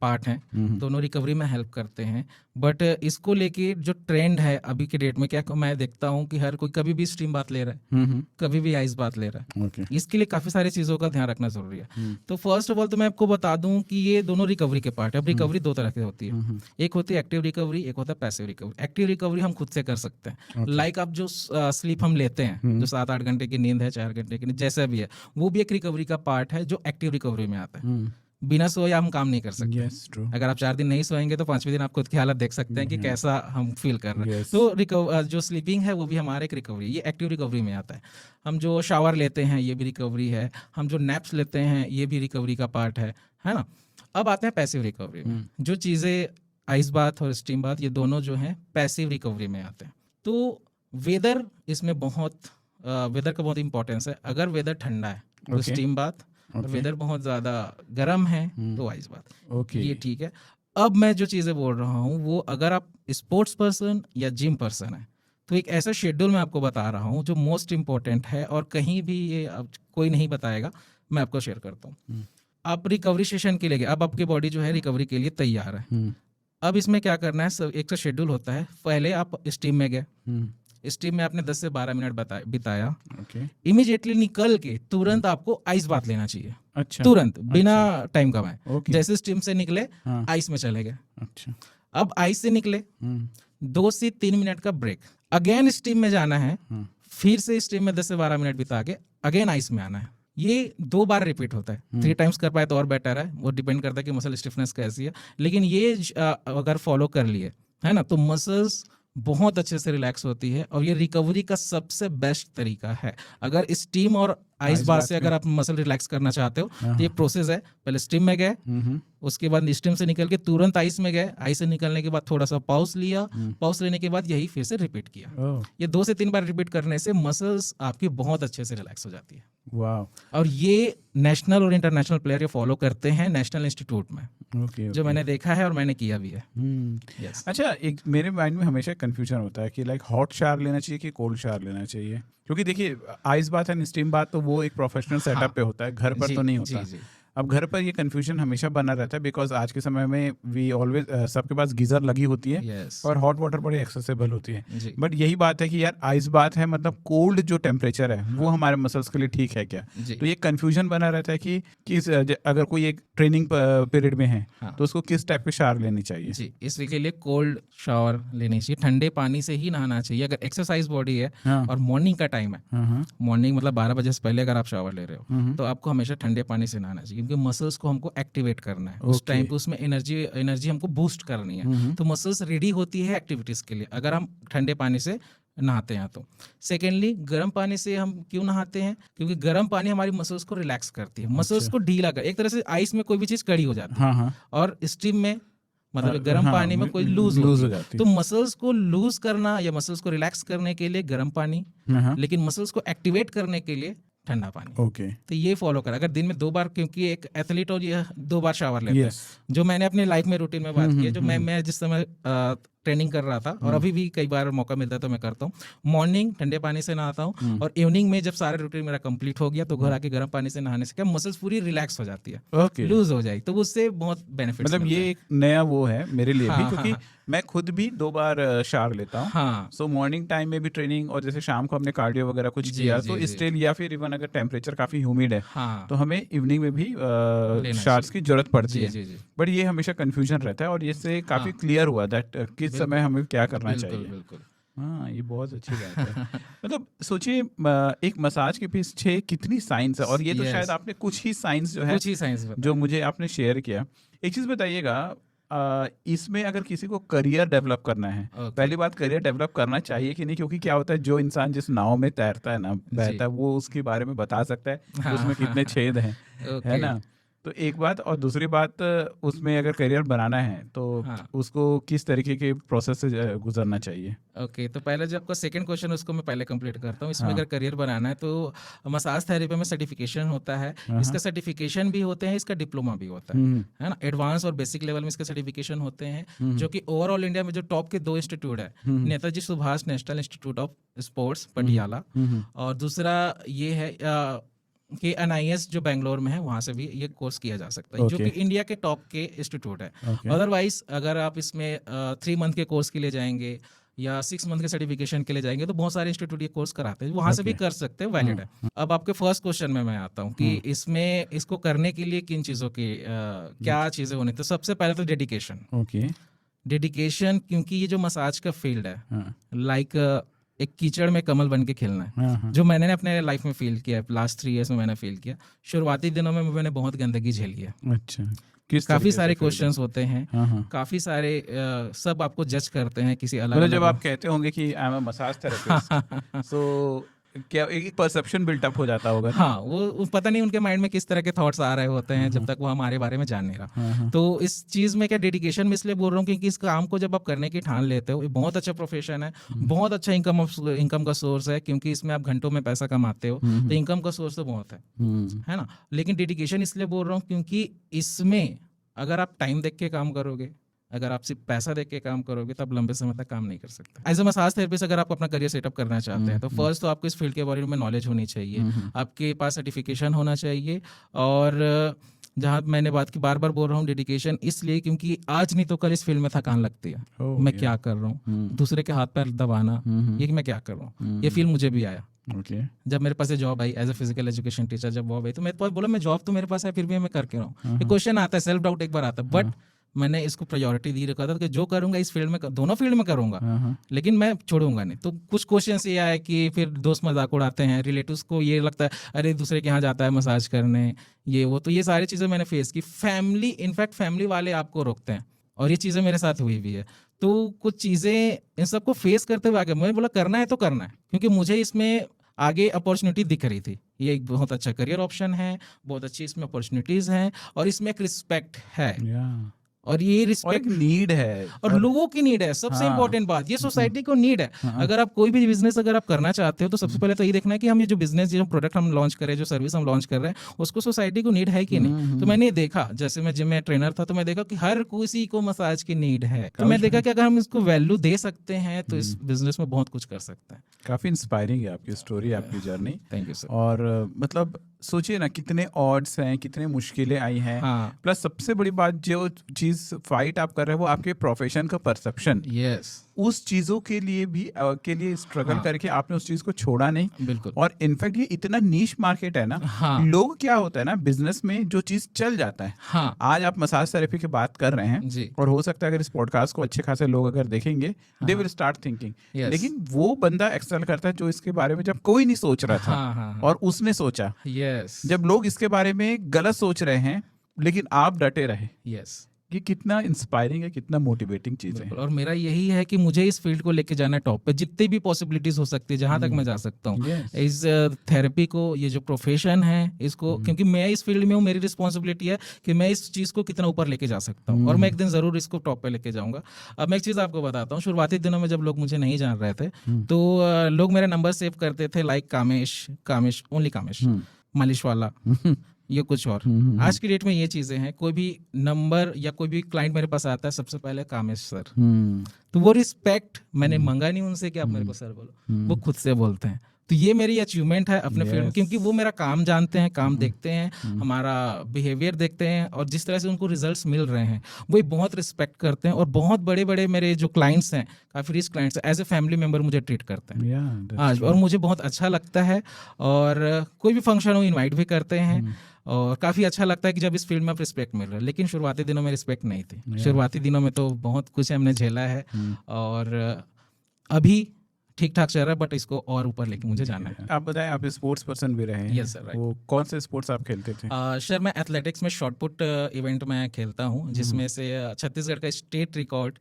पार्ट हैं, दोनों रिकवरी में हेल्प करते हैं। बट इसको लेके जो ट्रेंड है अभी के डेट में, क्या मैं देखता हूँ कि हर कोई कभी भी स्टीम बाथ ले रहा है, कभी भी आइस बाथ ले रहा है। Okay. इसके लिए काफ़ी सारी चीज़ों का ध्यान रखना जरूरी है। तो फर्स्ट ऑफ ऑल तो मैं आपको बता दूं कि ये दोनों रिकवरी के पार्ट है। अब रिकवरी 2 तरह की होती है, एक होती है एक्टिव रिकवरी, एक होता है पैसिव रिकवरी। एक्टिव रिकवरी हम खुद से कर सकते हैं, लाइक आप जो स्लीप हम लेते हैं, जो 7-8 घंटे की नींद है, 4 घंटे की नींद, जैसा भी है, वो भी एक रिकवरी का पार्ट है जो एक्टिव रिकवरी में आता है। बिना सोए हम काम नहीं कर सकते। Yes, true. अगर आप 4 दिन नहीं सोएंगे तो 5वें दिन आप खुद की हालत देख सकते हैं कि कैसा हम फील कर रहे हैं। Yes. तो जो स्लीपिंग है वो भी हमारे एक रिकवरी, ये एक्टिव रिकवरी में आता है। हम जो शावर लेते हैं ये भी रिकवरी है, हम जो नैप्स लेते हैं ये भी रिकवरी का पार्ट है ना। अब आते हैं पैसिव रिकवरी में। जो चीज़ें आइस बाथ और स्टीम बाथ ये दोनों जो हैं पैसिव रिकवरी में आते हैं। तो वेदर इसमें वेदर का बहुत इंपॉर्टेंस है। अगर वेदर ठंडा है तो स्टीम बाथ, और वेदर बहुत ज़्यादा गर्म है तो आइस बाथ, ये ठीक है। अब मैं जो चीज़ें बोल रहा हूँ वो अगर आप स्पोर्ट्स पर्सन या जिम पर्सन है तो एक ऐसा शेड्यूल मैं आपको बता रहा हूँ जो मोस्ट इम्पोर्टेंट है और कहीं भी ये कोई नहीं बताएगा, मैं आपको शेयर करता हूँ। आप रिकवरी सेशन के लिए गए, अब आपकी बॉडी जो है रिकवरी के लिए तैयार है। अब इसमें क्या करना है, एक सा शेड्यूल होता है। पहले आप स्टीम में गए, स्टीम में आपने 10 से 12 मिनट बिताया, इमीडिएटली निकल के तुरंत आपको आइस बाथ लेना चाहिए। अच्छा। तुरंत, बिना टाइम गवाए। जैसे स्टीम से निकले आइस में चले गए। अच्छा। अब आइस से निकले 2 से 3 मिनट का ब्रेक, अगेन स्टीम में जाना है, फिर से स्टीम में 10 से 12 मिनट बिता के अगेन आइस में आना है। ये 2 बार रिपीट होता है। 3 टाइम्स कर पाए तो और बेटर है, वो डिपेंड करता है कि मसल स्टिफनेस कैसी है। लेकिन ये अगर फॉलो कर लिए है ना तो मसल्स बहुत अच्छे से रिलैक्स होती है और ये रिकवरी का सबसे बेस्ट तरीका है। अगर स्टीम और आइस बाथ से अगर आप मसल रिलैक्स करना चाहते हो तो ये प्रोसेस है। पहले स्टीम में गए, उसके बाद स्टीम से निकल के तुरंत आइस में गए, आइस से निकलने के बाद थोड़ा सा पॉज लिया, पॉज लेने के बाद यही फिर से रिपीट किया। ये 2 से 3 बार रिपीट करने से मसल्स आपकी बहुत अच्छे से रिलैक्स हो जाती है। वाह। और ये नेशनल और इंटरनेशनल प्लेयर ये फॉलो करते हैं नेशनल इंस्टीट्यूट में। जो मैंने देखा है और मैंने किया भी है। yes. अच्छा, एक मेरे माइंड में हमेशा कंफ्यूजन होता है कि लाइक हॉट शावर लेना चाहिए कि कोल्ड शावर लेना चाहिए, क्योंकि देखिए ice bath and steam bath तो वो एक प्रोफेशनल सेटअप पे होता है, घर पर तो नहीं होता। जी। अब घर पर ये कंफ्यूजन हमेशा बना रहता है बिकॉज आज के समय में वी ऑलवेज सबके पास गीजर लगी होती है और हॉट वाटर बड़ी एक्सेसिबल होती है। बट यही बात है कि यार आइस बाथ है, मतलब कोल्ड जो टेम्परेचर है वो हमारे मसल्स के लिए ठीक है क्या? तो ये कंफ्यूजन बना रहता है कि अगर कोई एक ट्रेनिंग पीरियड में है तो उसको किस टाइप की शावर लेनी चाहिए? जी, इसके लिए कोल्ड शावर लेनी चाहिए, ठंडे पानी से ही नहाना चाहिए। अगर एक्सरसाइज बॉडी है और मॉर्निंग का टाइम है, मॉर्निंग मतलब 12 बजे से पहले अगर आप शावर ले रहे हो तो आपको हमेशा ठंडे पानी से नहाना चाहिए। क्योंकि मसल्स को हमको एक्टिवेट करना है उस टाइम पे, उसमें एनर्जी हमको बूस्ट करनी है, तो मसल्स रेडी होती है एक्टिविटीज के लिए अगर हम ठंडे पानी से नहाते हैं। तो सेकेंडली गर्म पानी से हम क्यों नहाते हैं, क्योंकि गर्म पानी हमारी मसल्स को रिलैक्स करती है, मसल्स को ढीला कर, एक तरह से आइस में कोई भी चीज कड़ी हो जाती है और स्टीम में मतलब गर्म पानी में कोई लूज हो जाती है। तो मसल्स को लूज करना या मसल्स को रिलैक्स करने के लिए गर्म पानी, लेकिन मसल्स को एक्टिवेट करने के लिए ठंडा पानी। तो ये फॉलो कर, अगर दिन में 2 बार, क्योंकि एक एथलीट और ये 2 बार शावर लेते हैं, जो मैंने अपने लाइफ में रूटीन में बात की है, जो मैं जिस समय ट्रेनिंग कर रहा था और अभी भी कई बार मौका मिलता है तो मैं करता हूँ, मॉर्निंग ठंडे पानी से नहाता हूँ और इवनिंग में जब सारा रूटीन मेरा कंप्लीट हो गया तो घर आके गर्म पानी से नहाने से क्या मसल्स पूरी रिलैक्स हो जाती है, लूज हो जाएगी, तो उससे बहुत बेनिफिट। मतलब ये एक नया वो है मेरे लिए भी, क्योंकि मैं खुद भी 2 बार शावर लेता हूँ। सो मॉर्निंग टाइम में भी ट्रेनिंग और जैसे शाम को हमने कार्डियो वगैरह कुछ किया तो स्टिल, या फिर इवन अगर टेम्परेचर काफी ह्यूमिड है तो हमें इवनिंग में भी शावर्स की जरूरत पड़ती है। बट ये हमेशा कंफ्यूजन रहता है और इससे काफी क्लियर हुआ दैट किस समय हमें क्या करना चाहिए। बिल्कुल। हाँ, ये बहुत अच्छी बात है। मतलब सोचिए एक मसाज के पीछे कितनी साइंस है, और ये तो शायद आपने कुछ ही साइंस जो मुझे आपने शेयर किया। एक चीज बताइएगा, इसमें अगर किसी को करियर डेवलप करना है, पहली बात करियर डेवलप करना चाहिए कि नहीं, क्योंकि क्या होता है जो इंसान जिस नाव में तैरता है ना, बहता है, वो उसके बारे में बता सकता है उसमें कितने छेद हैं, है ना। तो एक बात, और दूसरी बात, उसमें अगर करियर बनाना है तो उसको किस तरीके के प्रोसेस से गुजरना चाहिए। ओके, तो पहले जो आपका सेकंड क्वेश्चन उसको मैं पहले कंप्लीट करता हूँ। इसमें अगर करियर बनाना है तो मसाज थेरेपी में सर्टिफिकेशन होता है, इसका सर्टिफिकेशन भी होते हैं, इसका डिप्लोमा भी होता है ना। एडवांस और बेसिक लेवल में इसके सर्टिफिकेशन होते हैं, जो कि ओवरऑल इंडिया में जो टॉप के 2 इंस्टीट्यूट है, Netaji Subhash national institute of sports Patiala, और दूसरा ये है कि NIS जो बेंगलोर में है, वहां से भी ये कोर्स किया जा सकता है, जो कि इंडिया के टॉप के इंस्टीट्यूट है। अदरवाइज अगर आप इसमें 3 मंथ के कोर्स के लिए जाएंगे या 6 मंथ के सर्टिफिकेशन के लिए जाएंगे तो बहुत सारे इंस्टीट्यूट ये कोर्स कराते हैं, वहां से भी कर सकते हैं, वैलिड है। अब आपके फर्स्ट क्वेश्चन में मैं आता हूँ कि इसमें इसको करने के लिए किन चीज़ों की क्या चीज़ें होनी। तो सबसे पहले तो डेडिकेशन, क्योंकि ये जो मसाज का फील्ड है, लाइक एक कीचड़ में कमल बन के खेलना है, जो मैंने अपने लाइफ में फील किया है, लास्ट 3 इयर्स में मैंने फील किया। शुरुआती दिनों में मैंने बहुत गंदगी झेली है। अच्छा, काफी सारे क्वेश्चंस होते हैं, काफी सारे सब आपको जज करते हैं किसी अलग। जब आप कहते होंगे कि I am a massage therapist, so क्या एक परसेप्शन बिल्टअप हो जाता होगा। हाँ, वो पता नहीं उनके माइंड में किस तरह के थॉट्स आ रहे होते हैं जब तक वो हमारे बारे में जान नहीं रहा। तो इस चीज में क्या डेडिकेशन में इसलिए बोल रहा हूँ क्योंकि इस काम को जब आप करने की ठान लेते हो, ये बहुत अच्छा प्रोफेशन है, बहुत अच्छा इनकम का सोर्स है, क्योंकि इसमें आप घंटों में पैसा कमाते हो, तो इनकम का सोर्स तो बहुत है ना। लेकिन डेडिकेशन इसलिए बोल रहा हूँ क्योंकि इसमें अगर आप टाइम देख के काम करोगे, अगर आप सिर्फ पैसा देख के काम करोगे तो आप लंबे समय तक काम नहीं कर सकते। एज ए मसाज थेरेपिस्ट अगर आप अपना करियर सेटअप करना चाहते हैं तो फर्स्ट तो आपको इस फील्ड के बारे में नॉलेज होनी चाहिए, आपके पास सर्टिफिकेशन होना चाहिए। और जहाँ मैंने बात की, बार बार बोल रहा हूँ डेडिकेशन, इसलिए क्योंकि आज नहीं तो कल इस फील्ड में थकान लगती है। मैं क्या कर रहा हूँ, दूसरे के हाथ पैर दबाना, ये कि मैं क्या कर रहा हूँ, ये फील मुझे भी आया। जब मेरे पास ये जॉब आई as a physical education teacher, जब जॉब आई तो मैं बोला मैं जॉब तो मेरे पास है फिर भी मैं करके रहा हूँ। ये क्वेश्चन आता है, सेल्फ डाउट एक बार आता है, बट मैंने इसको प्रायोरिटी दी रखा था कि जो करूंगा इस फील्ड में, दोनों फील्ड में करूंगा, लेकिन मैं छोड़ूंगा नहीं। तो कुछ क्वेश्चन ये आए कि फिर दोस्त मजाक उड़ाते हैं, रिलेटिव्स को ये लगता है अरे दूसरे के यहाँ जाता है मसाज करने, ये वो, तो ये सारी चीज़ें मैंने फेस की। फैमिली, इनफैक्ट फैमिली वाले आपको रोकते हैं, और ये चीज़ें मेरे साथ हुई भी है। तो कुछ चीज़ें इन सबको फेस करते हुए आगे मैंने बोला करना है तो करना है, क्योंकि मुझे इसमें आगे अपॉर्चुनिटी दिख रही थी। ये एक बहुत अच्छा करियर ऑप्शन है, बहुत अच्छी इसमें अपॉर्चुनिटीज हैं, और इसमें एक रिस्पेक्ट है, और ये रिस्पेक्ट नीड है, और लोगों की नीड है। सबसे इंपॉर्टेंट बात, ये सोसाइटी को नीड है। अगर आप कोई भी बिजनेस अगर आप करना चाहते हो तो सबसे पहले तो ये देखना है कि हम ये जो बिजनेस, जो प्रोडक्ट हम लॉन्च कर रहे हैं, जो सर्विस हम लॉन्च कर रहे हैं, उसको सोसाइटी को नीड है कि नहीं। तो मैंने देखा, जैसे मैं जिम में ट्रेनर था तो मैं देखा कि हर किसी को मसाज की नीड है। तो मैं देखा कि अगर हम इसको वैल्यू दे सकते हैं तो इस बिजनेस में बहुत कुछ कर सकते हैं। काफी इंस्पायरिंग है आपकी स्टोरी, आपकी जर्नी। Thank you sir. और मतलब सोचिए ना कितने ऑड्स हैं, कितने मुश्किलें आई हैं। प्लस सबसे बड़ी बात, जो चीज फाइट आप कर रहे हैं वो आपके प्रोफेशन का परसेप्शन, उस चीजों के लिए स्ट्रगल करके आपने उस चीज को छोड़ा नहीं। बिल्कुल। और इनफैक्ट ये इतना नीश मार्केट है ना, लोग क्या होता है ना, बिजनेस में जो चीज चल जाता है। आज आप मसाज थेरेपी की बात कर रहे हैं, और हो सकता है अगर इस पॉडकास्ट को अच्छे खासे लोग अगर देखेंगे, दे विल स्टार्ट थिंकिंग। लेकिन वो बंदा एक्सेल करता है जो इसके बारे में जब कोई नहीं सोच रहा था और उसने सोचा, यस जब लोग इसके बारे में गलत सोच रहे हैं लेकिन आप डटे रहे, यस ये कितना इंस्पायरिंग है, कितना मोटिवेटिंग चीज है। बिल्कुल। और मेरा यही है कि मुझे इस फील्ड को लेके जाना है टॉप पे, जितनी भी पॉसिबिलिटीज हो सकती है, जहां तक मैं जा सकता हूँ। Yes. इस थेरेपी को, ये जो प्रोफेशन है इसको, क्योंकि मैं इस फील्ड में हूँ, मेरी रिस्पॉन्सिबिलिटी है कि मैं इस चीज को कितना ऊपर लेके जा सकता हूँ, और मैं एक दिन जरूर इसको टॉप पे लेके जाऊंगा। अब मैं एक चीज आपको बताता हूँ, शुरुआती दिनों में जब लोग मुझे नहीं जान रहे थे तो लोग मेरा नंबर सेव करते थे, लाइक कामेश ओनली कामेश, मालिश वाला, ये कुछ और। आज की डेट में ये चीजें हैं, कोई भी नंबर या कोई भी क्लाइंट मेरे पास आता है, सबसे पहले कामेश सर। तो वो रिस्पेक्ट मैंने मांगा नहीं उनसे कि आप मेरे को सर बोलो, वो खुद से बोलते हैं। तो ये मेरी अचीवमेंट है अपने फील्ड में, क्योंकि वो मेरा काम जानते हैं, काम देखते हैं, हमारा बिहेवियर देखते हैं, और जिस तरह से उनको रिजल्ट्स मिल रहे हैं वो बहुत रिस्पेक्ट करते हैं। और बहुत बड़े बड़े मेरे जो क्लाइंट्स हैं, काफ़ी rich clients, as a family member मुझे ट्रीट करते हैं आज, और मुझे बहुत अच्छा लगता है। और कोई भी फंक्शन हो इन्वाइट भी करते हैं, और काफ़ी अच्छा लगता है कि जब इस फील्ड में आप रिस्पेक्ट मिल रहा है। लेकिन शुरुआती दिनों में रिस्पेक्ट नहीं थी। शुरुआती दिनों में तो बहुत कुछ हमने झेला है, और अभी ठीक ठाक चल रहा है, बट इसको और ऊपर लेके मुझे जाना है। आप बताएं, आप स्पोर्ट्स पर्सन भी रहे हैं। Yes, sir, right. वो कौन से स्पोर्ट्स आप खेलते थे? सर मैं एथलेटिक्स में शॉर्ट पुट इवेंट में खेलता हूँ, जिसमें से छत्तीसगढ़ का स्टेट रिकॉर्ड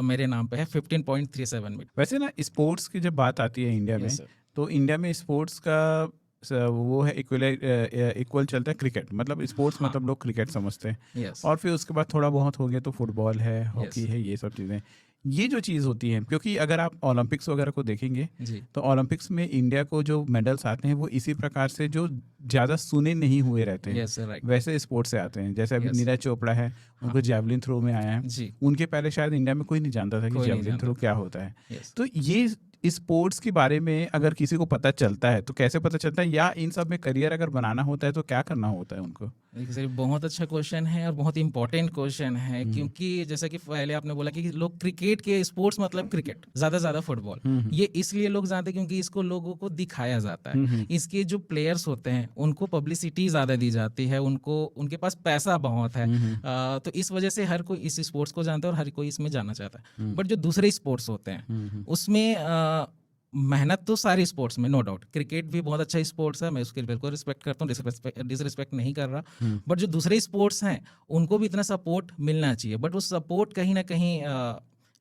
मेरे नाम पे है 15.37 मीटर। वैसे ना स्पोर्ट्स की जब बात आती है इंडिया में, Yes, sir. तो इंडिया में स्पोर्ट्स का वो है इक्वल चलता है क्रिकेट, मतलब स्पोर्ट्स मतलब लोग क्रिकेट समझते हैं। Yes. और फिर उसके बाद थोड़ा बहुत हो गया तो फुटबॉल है, हॉकी है, ये सब चीज़ें। ये जो चीज़ होती है, क्योंकि अगर आप ओलंपिक्स वगैरह को देखेंगे जी तो ओलंपिक्स में इंडिया को जो मेडल्स आते हैं वो इसी प्रकार से जो ज़्यादा सुने नहीं हुए रहते हैं, यस सर, राइट। वैसे स्पोर्ट्स से आते हैं। जैसे अभी Yes. नीरज चोपड़ा है, उनको जैवलिन थ्रो में आया है। जी उनके पहले शायद इंडिया में कोई नहीं जानता था कि कोई नहीं जैवलिन जानता थ्रो क्या होता है। यस। तो ये स्पोर्ट्स के बारे में अगर किसी को पता चलता है तो कैसे पता चलता है, या इन सब में करियर अगर बनाना होता है तो क्या करना होता है उनको? सर बहुत अच्छा क्वेश्चन है, और बहुत इंपॉर्टेंट क्वेश्चन है, क्योंकि जैसा कि पहले आपने बोला कि लोग क्रिकेट के, स्पोर्ट्स मतलब क्रिकेट, ज्यादा फुटबॉल, ये इसलिए लोग जानते हैं क्योंकि इसको लोगों को दिखाया जाता है। इसके जो प्लेयर्स होते हैं उनको पब्लिसिटी ज्यादा दी जाती है, उनके पास पैसा बहुत है, तो इस वजह से हर कोई इस स्पोर्ट्स को जानता है और हर कोई इसमें जाना चाहता है। बट जो दूसरे स्पोर्ट्स होते हैं उसमें मेहनत तो सारी स्पोर्ट्स में, नो डाउट, क्रिकेट भी बहुत अच्छा स्पोर्ट्स है, मैं उसके बिल्कुल रिस्पेक्ट करता हूँ, डिसरिस्पेक्ट नहीं कर रहा। बट जो दूसरे स्पोर्ट्स हैं उनको भी इतना सपोर्ट मिलना चाहिए, बट वो सपोर्ट कहीं ना कहीं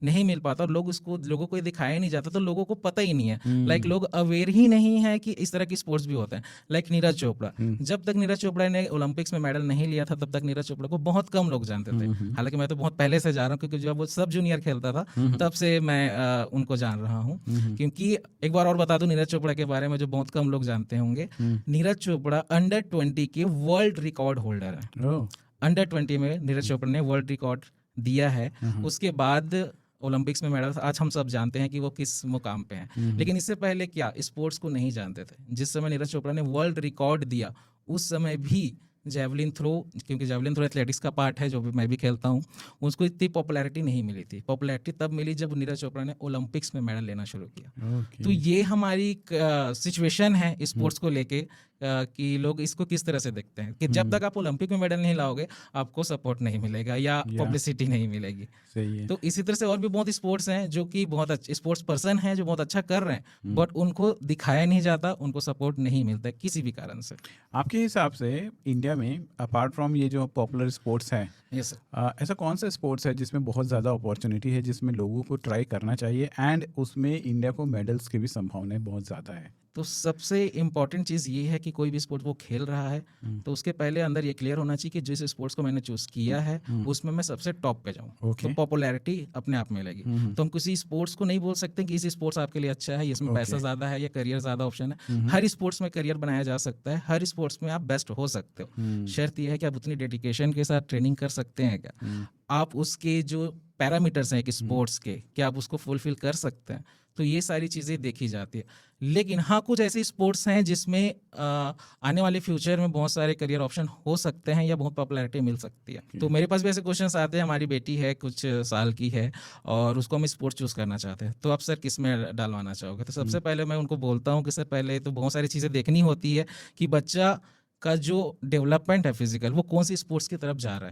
नहीं मिल पाता, और लोगों को ये दिखाया नहीं जाता, तो लोगों को पता ही नहीं है। लाइक लोग अवेयर ही नहीं है कि इस तरह की स्पोर्ट्स भी होते हैं। लाइक नीरज चोपड़ा, जब तक नीरज चोपड़ा ने ओलंपिक्स में मेडल नहीं लिया था तब तक नीरज चोपड़ा को बहुत कम लोग जानते थे। हालांकि मैं तो बहुत पहले से जा रहा हूँ, क्योंकि जब वो सब जूनियर खेलता था तब से मैं उनको जान रहा हूँ। क्योंकि एक बार और बता दूं नीरज चोपड़ा के बारे में, जो बहुत कम लोग जानते होंगे, नीरज चोपड़ा अंडर 20 के वर्ल्ड रिकॉर्ड होल्डर है। अंडर 20 में नीरज चोपड़ा ने वर्ल्ड रिकॉर्ड दिया है। उसके बाद ओलंपिक्स में मेडल, आज हम सब जानते हैं कि वो किस मुकाम पे हैं। लेकिन इससे पहले क्या स्पोर्ट्स को नहीं जानते थे। जिस समय नीरज चोपड़ा ने वर्ल्ड रिकॉर्ड दिया उस समय भी जैवलिन थ्रो, क्योंकि जैवलिन थ्रो एथलेटिक्स का पार्ट है जो भी मैं भी खेलता हूँ, उसको इतनी पॉपुलैरिटी नहीं मिली थी। पॉपुलैरिटी तब मिली जब नीरज चोपड़ा ने ओलंपिक्स में मेडल लेना शुरू किया। तो ये हमारी सिचुएशन है स्पोर्ट्स को लेके, कि लोग इसको किस तरह से देखते हैं कि जब तक आप ओलंपिक में मेडल नहीं लाओगे आपको सपोर्ट नहीं मिलेगा या पब्लिसिटी नहीं मिलेगी। सही है। तो इसी तरह से और भी बहुत स्पोर्ट्स हैं जो कि बहुत अच्छे स्पोर्ट्स पर्सन हैं जो बहुत अच्छा कर रहे हैं, बट उनको दिखाया नहीं जाता, उनको सपोर्ट नहीं मिलता किसी भी कारण से। आपके हिसाब से इंडिया में अपार्ट फ्रॉम ये जो पॉपुलर स्पोर्ट्स हैं, यस सर, ऐसा कौन सा स्पोर्ट्स है जिसमें बहुत ज़्यादा अपॉर्चुनिटी है, जिसमें लोगों को ट्राई करना चाहिए एंड उसमें इंडिया को मेडल्स की भी संभावनाएं बहुत ज़्यादा है? तो सबसे इम्पॉर्टेंट चीज़ ये है कि कोई भी स्पोर्ट वो खेल रहा है तो उसके पहले अंदर ये क्लियर होना चाहिए कि जिस स्पोर्ट्स को मैंने चूज़ किया है उसमें मैं सबसे टॉप पे जाऊँ। तो पॉपुलैरिटी अपने आप मिलेगी। तो हम किसी स्पोर्ट्स को नहीं बोल सकते कि इस स्पोर्ट्स आपके लिए अच्छा है, इसमें पैसा ज़्यादा है या करियर ज़्यादा ऑप्शन है। हर स्पोर्ट्स में करियर बनाया जा सकता है, हर स्पोर्ट्स में आप बेस्ट हो सकते हो। शर्त यह है कि आप उतनी डेडिकेशन के साथ ट्रेनिंग कर सकते हैं क्या, आप उसके जो पैरामीटर्स हैं कि स्पोर्ट्स के, क्या आप उसको फुलफिल कर सकते हैं। तो ये सारी चीज़ें देखी जाती है। लेकिन हाँ, कुछ ऐसे स्पोर्ट्स हैं जिसमें आने वाले फ्यूचर में बहुत सारे करियर ऑप्शन हो सकते हैं या बहुत पॉपुलैरिटी मिल सकती है। तो मेरे पास भी ऐसे क्वेश्चंस आते हैं। हमारी बेटी है, कुछ साल की है और उसको हम स्पोर्ट्स चूज़ करना चाहते हैं, तो आप सर किस में डालवाना चाहोगे? तो सबसे पहले मैं उनको बोलता हूँ कि सर पहले तो बहुत सारी चीज़ें देखनी होती है कि बच्चा का जो डेवलपमेंट है फिजिकल, वो कौन सी स्पोर्ट्स की तरफ जा रहा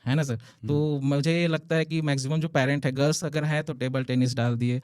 है ना सर। तो मुझे ये लगता है कि मैक्सिमम जो पेरेंट है, गर्ल्स अगर है तो टेबल टेनिस डाल दिए,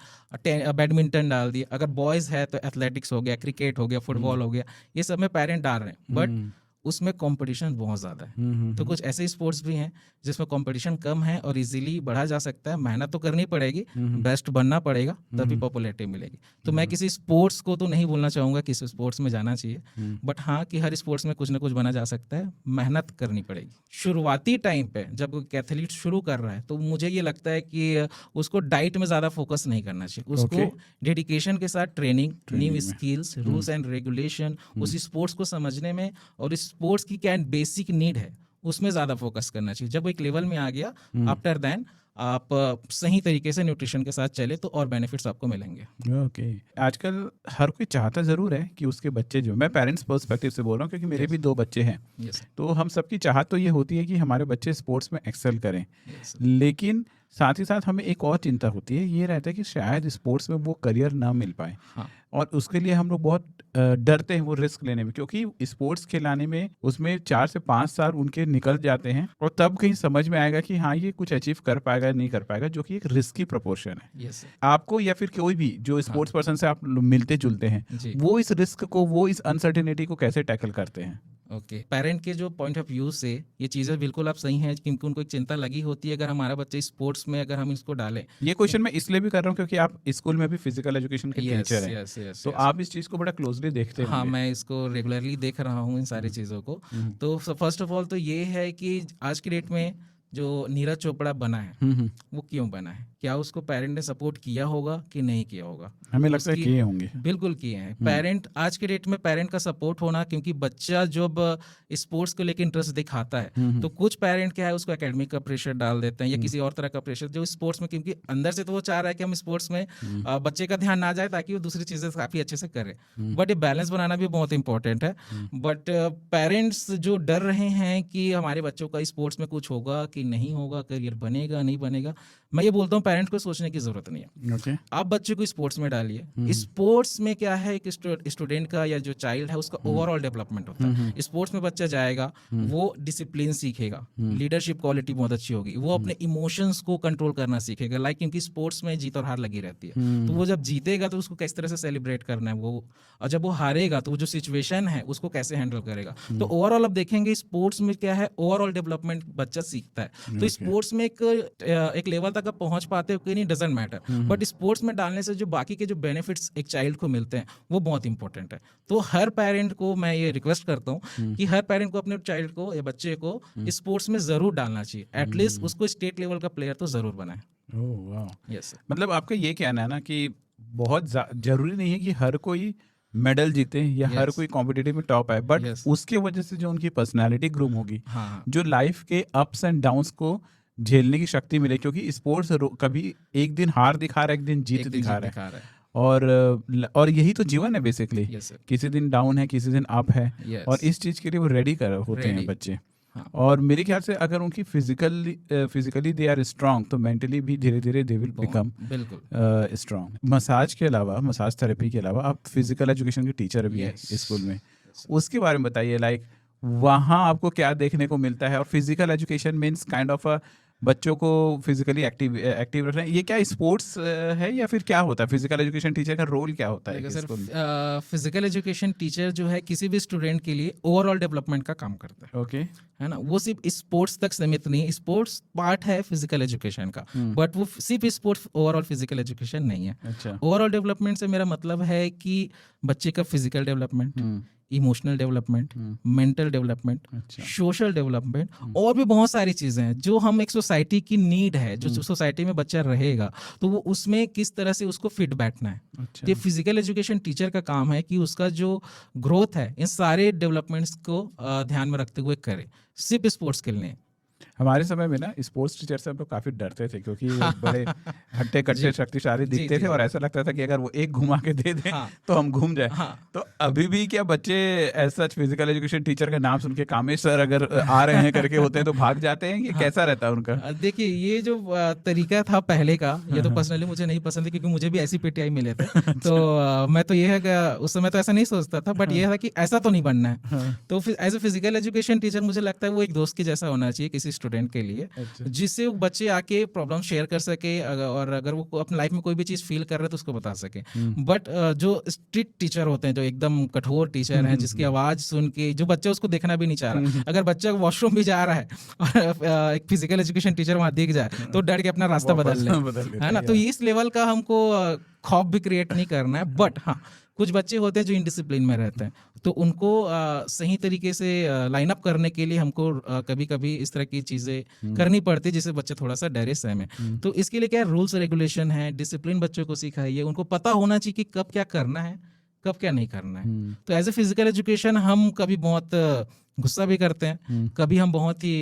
बैडमिंटन डाल दिए, अगर बॉयज़ है तो एथलेटिक्स हो गया, क्रिकेट हो गया, फुटबॉल हो गया, ये सब में पेरेंट डाल रहे हैं, बट उसमें कंपटीशन बहुत ज़्यादा है। तो कुछ ऐसे स्पोर्ट्स भी हैं जिसमें कंपटीशन कम है और इजीली बढ़ा जा सकता है। मेहनत तो करनी पड़ेगी, बेस्ट बनना पड़ेगा, तभी पॉपुलैरिटी मिलेगी। तो मैं किसी स्पोर्ट्स को तो नहीं बोलना चाहूँगा कि इस स्पोर्ट्स में जाना चाहिए, बट हाँ कि हर स्पोर्ट्स में कुछ ना कुछ बना जा सकता है, मेहनत करनी पड़ेगी। शुरुआती टाइम पे जब कोई एथलीट शुरू कर रहा है तो मुझे ये लगता है कि उसको डाइट में ज़्यादा फोकस नहीं करना चाहिए, उसको डेडिकेशन के साथ training, new skills, rules and regulation, उस स्पोर्ट्स को समझने में और स्पोर्ट्स की क्या बेसिक नीड है उसमें ज़्यादा फोकस करना चाहिए। जब वो एक लेवल में आ गया, आफ्टर देन आप सही तरीके से न्यूट्रिशन के साथ चले तो और बेनिफिट्स आपको मिलेंगे। ओके। आजकल हर कोई चाहता ज़रूर है कि उसके बच्चे, जो मैं पेरेंट्स पर्सपेक्टिव से बोल रहा हूँ क्योंकि मेरे भी 2 बच्चे हैं, तो हम सबकी चाहत तो ये होती है कि हमारे बच्चे स्पोर्ट्स में एक्सेल करें, लेकिन साथ ही साथ हमें एक और चिंता होती है, ये रहता है कि शायद स्पोर्ट्स में वो करियर ना मिल पाए। और उसके लिए हम लोग बहुत डरते हैं वो रिस्क लेने में, क्योंकि स्पोर्ट्स खिलाने में उसमें 4 से 5 साल उनके निकल जाते हैं और तब कहीं समझ में आएगा कि हाँ ये कुछ अचीव कर पाएगा नहीं कर पाएगा, जो कि एक रिस्की प्रोपोर्शन है। आपको या फिर कोई भी जो स्पोर्ट्स पर्सन से आप मिलते जुलते हैं, वो इस रिस्क को, वो इस अनसर्टेनिटी को कैसे टैकल करते हैं? ओके, पेरेंट के जो पॉइंट ऑफ व्यू से ये चीज़ें बिल्कुल आप सही हैं, क्योंकि उनको एक चिंता लगी होती है अगर हमारा बच्चा स्पोर्ट्स में अगर हम इसको डालें। ये क्वेश्चन मैं इसलिए भी कर रहा हूँ क्योंकि आप स्कूल में भी फिजिकल एजुकेशन के टीचर हैं, तो आप इस चीज़ को बड़ा क्लोजली देखते हैं। हाँ, मैं इसको रेगुलरली देख रहा हूँ इन सारी चीज़ों को। तो फर्स्ट ऑफ ऑल तो ये है कि आज की डेट में जो नीरज चोपड़ा बना है वो क्यों बना है? क्या उसको पेरेंट ने सपोर्ट किया होगा कि नहीं किया होगा? हमें लगता है किए होंगे। बिल्कुल किए हैं। पेरेंट, आज के डेट में पेरेंट का सपोर्ट होना, क्योंकि बच्चा जब स्पोर्ट्स को लेकर इंटरेस्ट दिखाता है तो कुछ पेरेंट क्या है उसको एकेडमिक का प्रेशर डाल देते हैं या किसी और तरह का प्रेशर, जो स्पोर्ट्स में, क्योंकि अंदर से तो वो चाह रहा है कि हम स्पोर्ट्स में बच्चे का ध्यान ना जाए ताकि वो दूसरी चीजें काफी अच्छे से करे, बट ये बैलेंस बनाना भी बहुत इंपॉर्टेंट है। बट पेरेंट्स जो डर रहे हैं कि हमारे बच्चों का स्पोर्ट्स में कुछ होगा कि नहीं होगा, करियर बनेगा नहीं बनेगा, मैं ये बोलता हूँ पेरेंट को सोचने की जरूरत नहीं है। आप बच्चे को स्पोर्ट्स में डालिए। स्पोर्ट्स में क्या है कि स्टूडेंट का या जो चाइल्ड है उसका ओवरऑल डेवलपमेंट होता है। स्पोर्ट्स में बच्चा जाएगा, वो डिसिप्लिन सीखेगा, लीडरशिप क्वालिटी बहुत अच्छी होगी, वो अपने इमोशंस को कंट्रोल करना सीखेगा, लाइक क्योंकि स्पोर्ट्स में जीत और हार लगी रहती है। तो वो जब जीतेगा तो उसको किस तरह से सेलिब्रेट करना है वो, और जब वो हारेगा तो वो जो सिचुएशन है उसको कैसे हैंडल करेगा। तो ओवरऑल अब देखेंगे स्पोर्ट्स में क्या है, ओवरऑल डेवलपमेंट बच्चा सीखता है। तो स्पोर्ट्स में एक लेवल तक आप पहुंच पाते हो कि नहीं, डजंट मैटर, बट स्पोर्ट्स में डालने से जो बाकी के जो बेनिफिट्स एक चाइल्ड को मिलते हैं वो बहुत इंपॉर्टेंट है। तो हर पेरेंट को मैं ये रिक्वेस्ट करता हूँ कि हर पेरेंट को अपने चाइल्ड को या बच्चे को स्पोर्ट्स में जरूर डालना चाहिए, एटलीस्ट उसको स्टेट लेवल का प्लेयर तो जरूर बनाए। ओह वाह। यस, मतलब आपका ये कहना है ना कि बहुत जरूरी नहीं है कि हर कोई मेडल जीते या हर कोई कॉम्पिटिटिव में टॉप आए, बट उसके वजह से जो उनकी पर्सनालिटी ग्रूम होगी, जो लाइफ के अप्स एंड डाउन्स को झेलने की शक्ति मिले, क्योंकि स्पोर्ट्स कभी एक दिन हार दिखा रहा है, एक दिन जीत दिखा रहा है, और यही तो जीवन है बेसिकली। किसी दिन डाउन है, किसी दिन अप है, और इस चीज के लिए वो रेडी होते हैं बच्चे। और मेरे ख्याल से अगर उनकी फिजिकली दे आर स्ट्रांग तो मेंटली भी धीरे धीरे they will become strong. Massage के अलावा, मसाज थेरेपी के अलावा आप फिजिकल एजुकेशन के टीचर भी हैं स्कूल में, उसके बारे में बताइए। लाइक वहाँ आपको क्या देखने को मिलता है? और physical education means kind of बच्चों को फिजिकली एक्टिव रखना, ये क्या स्पोर्ट्स है या फिर क्या होता है? फिजिकल एजुकेशन टीचर का रोल क्या होता है? सर, फिजिकल एजुकेशन टीचर जो है किसी भी स्टूडेंट के लिए ओवरऑल डेवलपमेंट का काम करता है। ओके, है ना, वो सिर्फ स्पोर्ट्स तक सीमित नहीं, स्पोर्ट्स पार्ट है फिजिकल एजुकेशन का, बट वो सिर्फ स्पोर्ट्स ओवरऑल फिजिकल एजुकेशन नहीं है। अच्छा। ओवरऑल डेवलपमेंट से मेरा मतलब है कि बच्चे का physical development, emotional development, mental development, social development, और भी बहुत सारी चीजें हैं जो हम एक सोसाइटी की नीड है, जो सोसाइटी में बच्चा रहेगा तो वो उसमें किस तरह से उसको फिट बैठना है। अच्छा। ये फिजिकल एजुकेशन टीचर का काम है कि उसका जो ग्रोथ है इन सारे डेवलपमेंट्स को ध्यान में रखते हुए करे, सिर्फ स्पोर्ट्स के लिए। हमारे समय में ना स्पोर्ट्स टीचर से हम लोग काफी डरते थे, क्योंकि वो बड़े हट्टे कट्टे जी। शक्तिशाली जी, दिखते जी, थे और जी। ऐसा लगता था कि अगर वो एक घुमा के दे दें हाँ, तो हम घूम जाए। हाँ। तो अभी भी क्या बच्चे as such physical education teacher का नाम सुन के कामेश सर अगर आ रहे हैं करके होते हैं तो भाग जाते हैं? ये हाँ। कैसा रहता है उनका? देखिए ये जो तरीका था पहले का, ये तो हाँ। पर्सनली मुझे नहीं पसंद है, क्योंकि मुझे भी ऐसी पीटीआई मिले थे। तो मैं तो ये है कि उस समय तो ऐसा नहीं सोचता था, बट ये है कि ऐसा तो नहीं बनना है। हाँ। तो as a physical education teacher मुझे लगता है वो एक दोस्त के जैसा होना चाहिए किसी स्टूडेंट के लिए, अच्छा। जिससे वो बच्चे आके प्रॉब्लम शेयर कर सके, और अगर वो अपनी लाइफ में कोई भी चीज़ फील कर रहे हैं तो उसको बता सके। बट जो स्ट्रिक्ट टीचर होते हैं, जो एकदम कठोर टीचर हैं, जिसकी आवाज़ सुन के जो बच्चा उसको देखना भी नहीं चाह रहा, अगर बच्चा वॉशरूम भी जा रहा है और एक फिजिकल एजुकेशन टीचर वहाँ दिख जाए तो डर के अपना रास्ता वापस बदल ले, बदल लेते है ना। हैं, तो या। इस लेवल का हमको खौफ भी क्रिएट नहीं करना है। बट हाँ, कुछ बच्चे होते हैं जो इनडिसिप्लिन में रहते हैं, तो उनको सही तरीके से लाइन अप करने के लिए हमको कभी कभी इस तरह की चीज़ें करनी पड़ती है, जिससे बच्चे थोड़ा सा डरे सहमे। तो इसके लिए क्या रूल्स रेगुलेशन है, डिसिप्लिन बच्चों को सिखाइए, उनको पता होना चाहिए कि कब क्या करना है, कब क्या नहीं करना है। तो एज ए फिजिकल एजुकेशन हम कभी बहुत गुस्सा भी करते हैं, कभी हम बहुत ही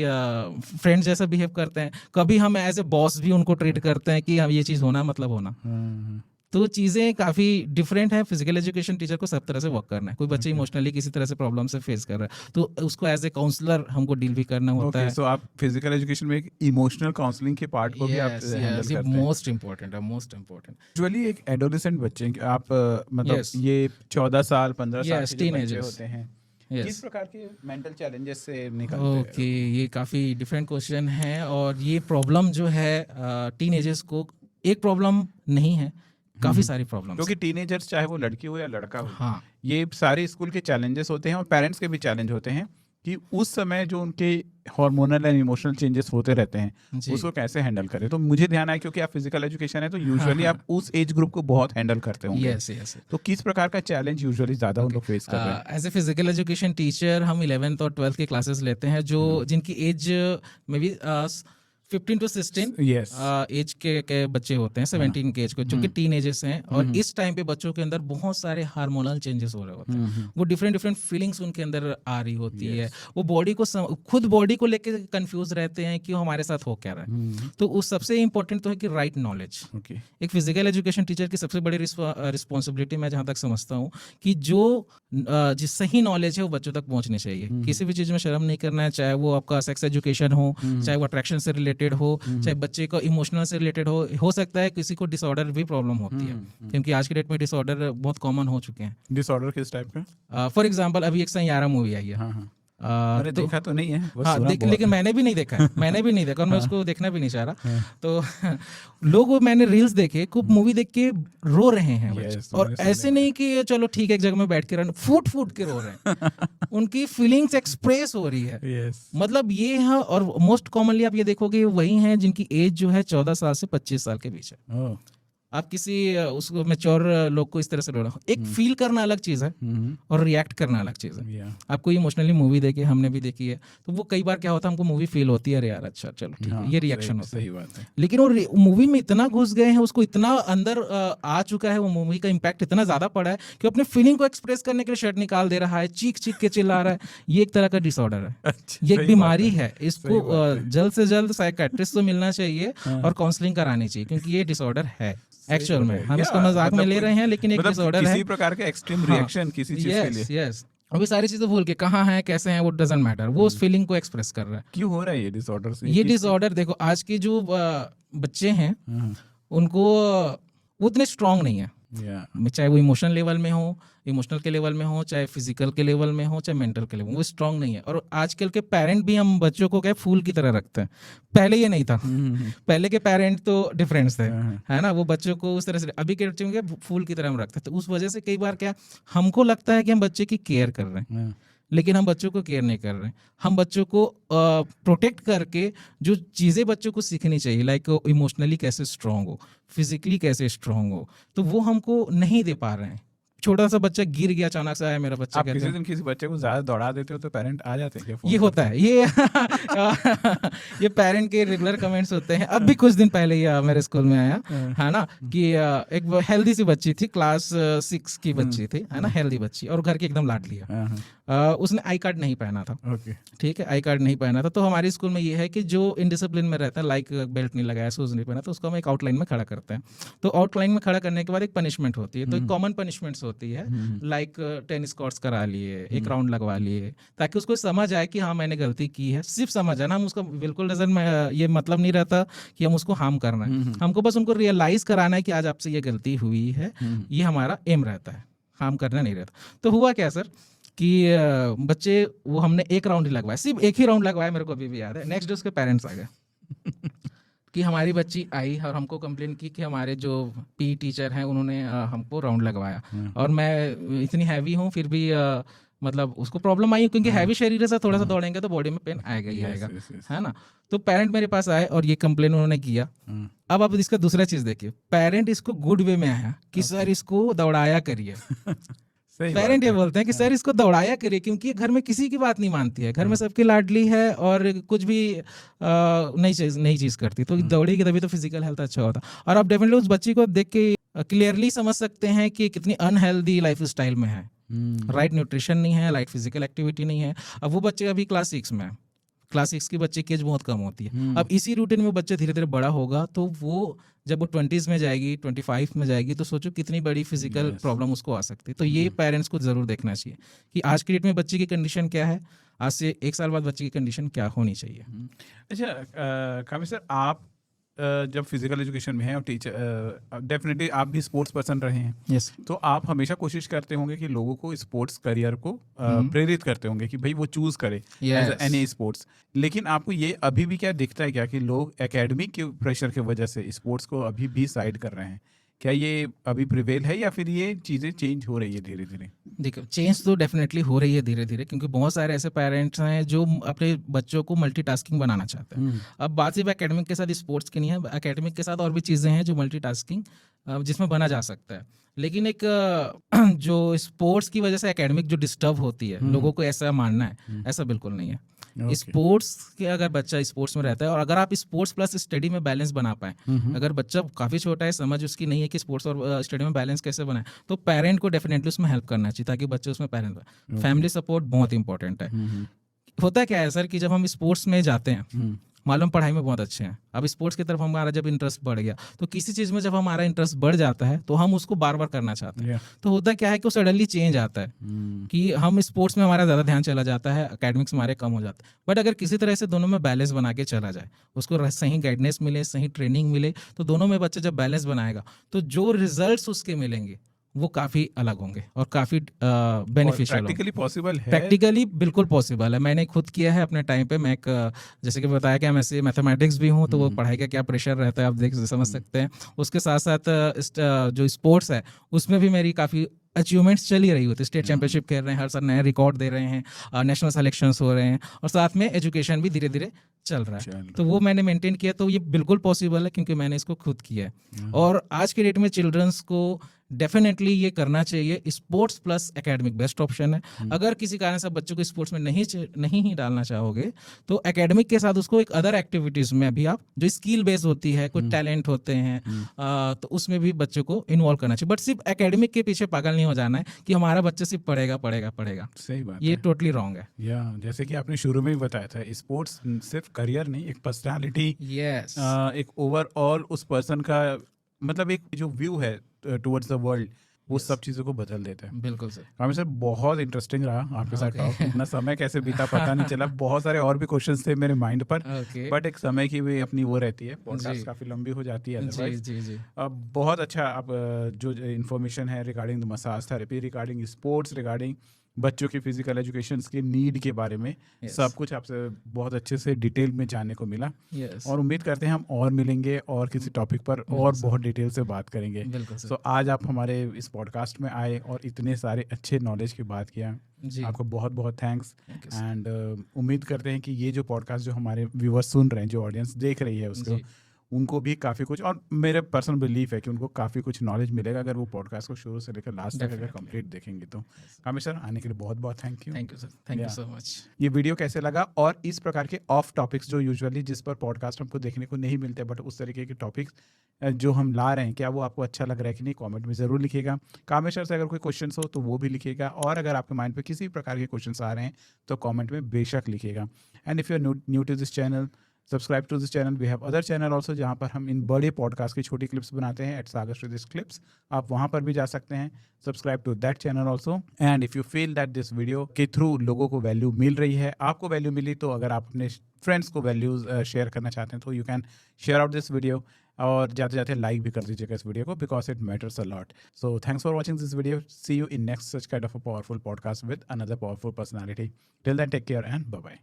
फ्रेंड जैसा बिहेव करते हैं, कभी हम एज ए बॉस भी उनको ट्रीट करते हैं कि हम ये चीज़ होना मतलब होना। तो चीज़ें काफ़ी डिफरेंट है। फिजिकल एजुकेशन टीचर को सब तरह से वर्क करना है। कोई बच्चे इमोशनली किसी तरह से प्रॉब्लम से फेस कर रहा है तो उसको एज ए काउंसलर हमको डील भी करना होता है। सो आप फिजिकल एजुकेशन में एक इमोशनल काउंसलिंग के पार्ट को भी आप हैंडल करते हैं। मोस्ट इम्पोर्टेंट है, मोस्ट इम्पोर्टेंट। यूजुअली एक एडोलेसेंट बच्चे आप मतलब Yes. ये 14 साल 15 साल Yes, के जो बच्चे teenagers. होते हैं, Yes. किस प्रकार के मेंटल चैलेंजेस से निकलते हैं? ओके, ये काफ़ी डिफरेंट क्वेश्चन है, और ये प्रॉब्लम जो है टीनेजर्स को एक प्रॉब्लम नहीं है, काफ़ी सारी प्रॉब्लम्स। क्योंकि टीनेजर्स चाहे वो लड़की हो या लड़का हो, हाँ, ये सारे स्कूल के चैलेंजेस होते हैं और पेरेंट्स के भी चैलेंज होते हैं कि उस समय जो उनके हार्मोनल एंड इमोशनल चेंजेस होते रहते हैं जी। उसको कैसे हैंडल करें। तो मुझे ध्यान आया क्योंकि आप फिजिकल एजुकेशन है तो यूजुअली आप उस एज ग्रुप को बहुत हैंडल करते होंगे। Yes yes. तो किस प्रकार का चैलेंज यूजुअली ज्यादा उन लोग फेस कर रहे हैं? As a physical education teacher हम 11th और 12th की क्लासेस लेते हैं, जो जिनकी एज में भी 15 to 16 Yes. एज के बच्चे होते हैं, 17 के एज को, जो कि टीन एजेस हैं। और इस टाइम पे बच्चों के अंदर बहुत सारे हार्मोनल चेंजेस हो रहे होते हैं। वो डिफरेंट डिफरेंट फीलिंग्स उनके अंदर आ रही होती है। वो बॉडी को खुद बॉडी को लेके कंफ्यूज रहते हैं कि हमारे साथ हो क्या रहा है। तो उस सबसे इम्पोर्टेंट तो है कि राइट नॉलेज। Okay. एक फिजिकल एजुकेशन टीचर की सबसे बड़ी रिस्पॉन्सिबिलिटी मैं जहाँ तक समझता हूँ कि जो सही नॉलेज है वो बच्चों तक पहुँचनी चाहिए। किसी भी चीज़ में शर्म नहीं करना है, चाहे वो आपका सेक्स एजुकेशन हो, चाहे वो अट्रैक्शन से रिलेटेड हो, चाहे बच्चे को इमोशनल से रिलेटेड हो सकता है किसी को डिसऑर्डर भी प्रॉब्लम होती है, क्योंकि आज के डेट में डिसऑर्डर बहुत कॉमन हो चुके हैं। डिसऑर्डर किस टाइप का? फॉर एग्जांपल अभी एक सैयारा मूवी आई है। हाँ हाँ। अरे देखा तो नहीं है, बस हाँ, सुना बहुत लेकिन है। मैंने भी नहीं देखा है, मैंने भी नहीं देखा, और मैं उसको देखना भी नहीं चाह रहा। तो लोग, मैंने रील्स देखे, खूब मूवी देख के रो रहे हैं बच्चे। Yes, और मैंने ऐसे नहीं कि चलो ठीक है एक जगह में बैठ के फूट फूट के रो रहे हैं। उनकी फीलिंग्स एक्सप्रेस हो रही है। Yes. मतलब ये है। और मोस्ट कॉमनली आप ये देखोगे वही हैं जिनकी एज जो है 14 साल से 25 साल के बीच है। Oh. आप किसी उसको मैच्योर लोग को इस तरह से रोना, एक फील करना अलग चीज़ है और रिएक्ट करना अलग चीज़ है। Yeah. आपको इमोशनली मूवी देखी, हमने भी देखी है, तो वो कई बार क्या होता है, हमको मूवी फील होती है, अरे यार अच्छा चलो ठीक हाँ, है, ये रिएक्शन होता है। सही बात है। लेकिन वो मूवी में इतना घुस गए हैं, उसको इतना अंदर आ चुका है, वो मूवी का इम्पैक्ट इतना ज्यादा पड़ा है कि अपने फीलिंग को एक्सप्रेस करने के लिए शर्ट निकाल दे रहा है, चीख चीख के चिल्ला रहा है। ये एक तरह का डिसऑर्डर है, अच्छा, ये एक सही बीमारी बात है। इसको जल्द से जल्द साइकेट्रिस्ट से मिलना चाहिए और काउंसलिंग करानी चाहिए, क्योंकि ये डिसऑर्डर है एक्चुअल में। हम इसको मजाक में ले रहे हैं, लेकिन एक डिसऑर्डर है। किसी प्रकार का एक्सट्रीम रिएक्शन किसी चीज के लिए। यस। अभी सारी चीजें भूल के कहाँ है कैसे हैं वो डजंट मैटर, वो उस फीलिंग को एक्सप्रेस कर रहा है। क्यों हो रहा है ये डिसऑर्डर से? ये डिसऑर्डर देखो, आज के जो बच्चे हैं उनको वो उतने स्ट्रांग नहीं है। चाहे वो इमोशनल लेवल में हो, इमोशनल के लेवल में हो, चाहे फिजिकल के लेवल में हो, चाहे मेंटल के लेवल में, वो स्ट्रांग नहीं है। और आजकल के पेरेंट भी हम बच्चों को क्या फूल की तरह रखते हैं। पहले ये नहीं था। पहले के पेरेंट तो डिफरेंट थे, है ना। वो बच्चों को उस तरह से, अभी के बच्चों को फूल की तरह हम रखते हैं। तो उस वजह से कई बार क्या हमको लगता है कि हम बच्चे की केयर कर रहे हैं, लेकिन हम बच्चों को केयर नहीं कर रहे हैं। हम बच्चों को प्रोटेक्ट करके जो चीज़ें बच्चों को सीखनी चाहिए, लाइक इमोशनली कैसे स्ट्रांग हो, फिजिकली कैसे स्ट्रांग हो, तो वो हमको नहीं दे पा रहे हैं। छोटा सा बच्चा गिर गया अचानक से, आया मेरा बच्चा आप कहते किसी हैं दिन किसी बच्चे को ज्यादा दौड़ा देते हो तो पेरेंट आ जाते हैं क्या फोन ये होता है, ये पेरेंट के रेगुलर कमेंट्स होते हैं। अब भी कुछ दिन पहले ही मेरे स्कूल में आया है ना कि एक हेल्दी सी बच्ची थी, क्लास 6 की बच्ची थी, है ना, हेल्दी बच्ची, और घर की एकदम लाडली है। उसने आई कार्ड नहीं पहना था, ओके ठीक है, आई कार्ड नहीं पहना था। तो हमारे स्कूल में ये है कि जो इनडिसिप्लिन में रहता है, लाइक बेल्ट नहीं लगाया, शूज नहीं पहना, तो उसको हम एक आउटलाइन में खड़ा करते हैं। तो आउटलाइन में खड़ा करने के बाद एक पनिशमेंट होती है, तो एक कॉमन पनिशमेंट्स होती है, लाइक टेनिस कॉर्ट्स करा लिए, एक राउंड लगवा लिए, ताकि उसको समझ आए कि हाँ मैंने गलती की है। सिर्फ समझ आए ना, हम उसका बिल्कुल ये मतलब नहीं रहता कि हम उसको हार्म करना है, हमको बस उनको रियलाइज कराना है कि आज आपसे ये गलती हुई है, ये हमारा एम रहता है, हार्म करना नहीं रहता। तो हुआ क्या सर कि बच्चे वो हमने एक राउंड ही लगवाया, सिर्फ एक ही राउंड लगवाया, मेरे को अभी भी याद है। नेक्स्ट डे उसके पेरेंट्स आ गए कि हमारी बच्ची आई और हमको कंप्लेन की कि हमारे जो पी टीचर हैं उन्होंने हमको राउंड लगवाया, और मैं इतनी हैवी हूँ फिर भी मतलब उसको प्रॉब्लम आई, क्योंकि हैवी शरीर से थोड़ा सा दौड़ेंगे तो बॉडी में पेन आएगा ही आएगा, है ना। तो पेरेंट मेरे पास आए और ये कंप्लेन उन्होंने किया। अब आप इसका दूसरा चीज देखिए, पेरेंट इसको गुड वे में आया कि सर इसको दौड़ाया करिए। पेरेंट ये बोलते हैं कि सर इसको दौड़ाया करिए, क्योंकि घर में किसी की बात नहीं मानती है, घर में सबकी लाडली है और कुछ भी नई चीज करती, तो दौड़ेगी तभी तो फिजिकल हेल्थ अच्छा होता। और आप डेफिनेटली उस बच्ची को देख के क्लियरली समझ सकते हैं कि कितनी अनहेल्दी लाइफ स्टाइल में है, राइट न्यूट्रिशन नहीं है, राइट फिजिकल एक्टिविटी नहीं है। अब वो बच्चे अभी क्लास 6 में है, क्लास 6 की बच्चे की एज बहुत कम होती है। अब इसी रूटीन में बच्चे धीरे धीरे बड़ा होगा, तो वो जब वो 20s में जाएगी, 25 में जाएगी, तो सोचो कितनी बड़ी फिजिकल प्रॉब्लम उसको आ सकती है। तो ये पेरेंट्स को जरूर देखना चाहिए कि आज की डेट में बच्चे की कंडीशन क्या है, आज से 1 साल बाद बच्चे की कंडीशन क्या होनी चाहिए। अच्छा कामिल सर, आप जब फिजिकल एजुकेशन में हैं और टीचर, डेफिनेटली आप भी स्पोर्ट्स पर्सन रहे हैं, यस तो आप हमेशा कोशिश करते होंगे कि लोगों को स्पोर्ट्स करियर को प्रेरित करते होंगे कि भाई वो चूज करे एज एनी स्पोर्ट्स। लेकिन आपको ये अभी भी क्या दिखता है क्या कि लोग एकेडमिक के प्रेशर की वजह से स्पोर्ट्स को अभी भी साइड कर रहे हैं? क्या ये अभी प्रिवेल है या फिर ये चीज़ें चेंज हो रही है धीरे धीरे? देखो चेंज तो डेफिनेटली हो रही है धीरे धीरे, क्योंकि बहुत सारे ऐसे पेरेंट्स हैं जो अपने बच्चों को मल्टीटास्किंग बनाना चाहते हैं। अब बात सिर्फ एकेडमिक के साथ स्पोर्ट्स की नहीं है, एकेडमिक के साथ और भी चीज़ें हैं जो मल्टीटास्किंग जिसमें बना जा सकता है। लेकिन एक जो स्पोर्ट्स की वजह से एकेडमिक जो डिस्टर्ब होती है, लोगों को ऐसा मानना है, ऐसा बिल्कुल नहीं है। स्पोर्ट्स के अगर बच्चा स्पोर्ट्स में रहता है और अगर आप स्पोर्ट्स प्लस स्टडी में बैलेंस बना पाए, अगर बच्चा काफ़ी छोटा है, समझ उसकी नहीं है कि स्पोर्ट्स और स्टडी में बैलेंस कैसे बनाए, तो पेरेंट को डेफिनेटली उसमें हेल्प करना चाहिए ताकि बच्चे उसमें पेरेंट फैमिली सपोर्ट बहुत इंपॉर्टेंट है। होता क्या है सर कि जब हम स्पोर्ट्स में जाते हैं, मालूम पढ़ाई में बहुत अच्छे हैं, अब स्पोर्ट्स की तरफ हमारा जब इंटरेस्ट बढ़ गया, तो किसी चीज़ में जब हमारा इंटरेस्ट बढ़ जाता है तो हम उसको बार बार करना चाहते हैं। तो होता क्या है कि वो सडनली चेंज आता है कि हम स्पोर्ट्स में हमारा ज़्यादा ध्यान चला जाता है, एकेडमिक्स हमारे कम हो जाता है। बट अगर किसी तरह से दोनों में बैलेंस बना के चला जाए, उसको सही गाइडेंस मिले, सही ट्रेनिंग मिले, तो दोनों में बच्चा जब बैलेंस बनाएगा तो जो रिजल्ट्स उसके मिलेंगे वो काफ़ी अलग होंगे और काफ़ी बेनिफिशियल। प्रैक्टिकली पॉसिबल है? प्रैक्टिकली बिल्कुल पॉसिबल है, मैंने खुद किया है अपने टाइम पे। मैं एक जैसे कि बताया कि मैं ऐसे मैथमेटिक्स भी हूँ, तो वो पढ़ाई का क्या प्रेशर रहता है आप समझ सकते हैं। उसके साथ साथ जो स्पोर्ट्स है उसमें भी मेरी काफ़ी अचीवमेंट्स चल ही रही होती है। स्टेट चैंपियनशिप खेल रहे हैं, हर साल नए रिकॉर्ड दे रहे हैं, नेशनल सिलेक्शंस हो रहे हैं, और साथ में एजुकेशन भी धीरे धीरे चल रहा है। तो वो मैंने मेंटेन किया, तो ये बिल्कुल पॉसिबल है क्योंकि मैंने इसको खुद किया है। और आज के डेट में चिल्ड्रंस को डेफिनेटली ये करना चाहिए। Sports plus academic best option है। अगर किसी कारण से बच्चों को स्पोर्ट्स में नहीं ही डालना चाहोगे, तो एकेडमिक के साथ उसको एक अदर एक्टिविटीज में भी आप जो स्किल बेस्ड होती है, कुछ टैलेंट होते हैं, तो उसमें भी बच्चों को इन्वॉल्व करना चाहिए। बट सिर्फ एकेडमिक के पीछे पागल नहीं हो जाना है कि हमारा बच्चा सिर्फ पढ़ेगा पढ़ेगा पढ़ेगा। सही बात, ये टोटली रॉन्ग है। या जैसे कि आपने शुरू में ही बताया था, स्पोर्ट्स सिर्फ करियर नहीं, एक पर्सनालिटी, एक ओवरऑल उस पर्सन का मतलब एक जो व्यू है टुवर्ड्स द वर्ल्ड, वो सब चीज़ों को बदल देता है। बिल्कुल सर। कामिल सर बहुत इंटरेस्टिंग रहा आपके साथ टॉक। इतना समय कैसे बीता पता नहीं चला। बहुत सारे और भी क्वेश्चंस थे मेरे माइंड पर, बट एक समय की भी अपनी वो रहती है, पॉडकास्ट काफ़ी लंबी हो जाती है अदरवाइज। जी। बहुत अच्छा आप जो इन्फॉर्मेशन है regarding the massage therapy, regarding sports, regarding बच्चों की फिजिकल एजुकेशन के नीड के बारे में सब कुछ आपसे बहुत अच्छे से डिटेल में जानने को मिला। और उम्मीद करते हैं हम और मिलेंगे और किसी टॉपिक पर और बहुत डिटेल से बात करेंगे। तो आज आप हमारे इस पॉडकास्ट में आए और इतने सारे अच्छे नॉलेज की बात किया, आपको बहुत बहुत थैंक्स। एंड उम्मीद करते हैं कि ये जो पॉडकास्ट जो हमारे व्यूअर्स सुन रहे हैं, जो ऑडियंस देख रही है उसको, उनको भी काफ़ी कुछ, और मेरे पर्सनल बिलीफ है कि उनको काफ़ी कुछ नॉलेज मिलेगा अगर वो पॉडकास्ट को शुरू से लेकर लास्ट तक अगर Definitely. कंप्लीट देखेंगे तो। कामेश सर, आने के लिए बहुत बहुत thank you. Thank you sir, thank you Yeah. So much. ये वीडियो कैसे लगा, और इस प्रकार के ऑफ टॉपिक्स जो यूजुअली जिस पर पॉडकास्ट हमको देखने को नहीं मिलते, बट उस तरीके के टॉपिक्स जो हम ला रहे हैं, क्या वो आपको अच्छा लग रहा है कि नहीं, कमेंट में ज़रूर लिखिएगा। कामेश सर से अगर कोई क्वेश्चंस हो तो वो भी लिखिएगा, और अगर आपके माइंड पे किसी प्रकार के क्वेश्चंस आ रहे हैं तो कमेंट में बेशक लिखिएगा। And if you are new to this channel, subscribe to this channel. We have other channel also जहाँ पर हम इन बड़े पॉडकास्ट की छोटी क्लिप्स बनाते हैं, एट सागर स्टूडियोज क्लिप्स। आप वहाँ पर भी जा सकते हैं। Subscribe to that channel also. And if you feel that this video के थ्रू लोगों को वैल्यू मिल रही है, आपको वैल्यू मिली, तो अगर आप अपने फ्रेंड्स को वैल्यूज शेयर करना चाहते हैं तो you can share out this video, और जाते जाते लाइक भी कर दीजिएगा इस वीडियो को, because it matters a lot. So thanks for watching this video. See you in next such kind of a powerful podcast with another powerful personality. Till then take care and bye bye.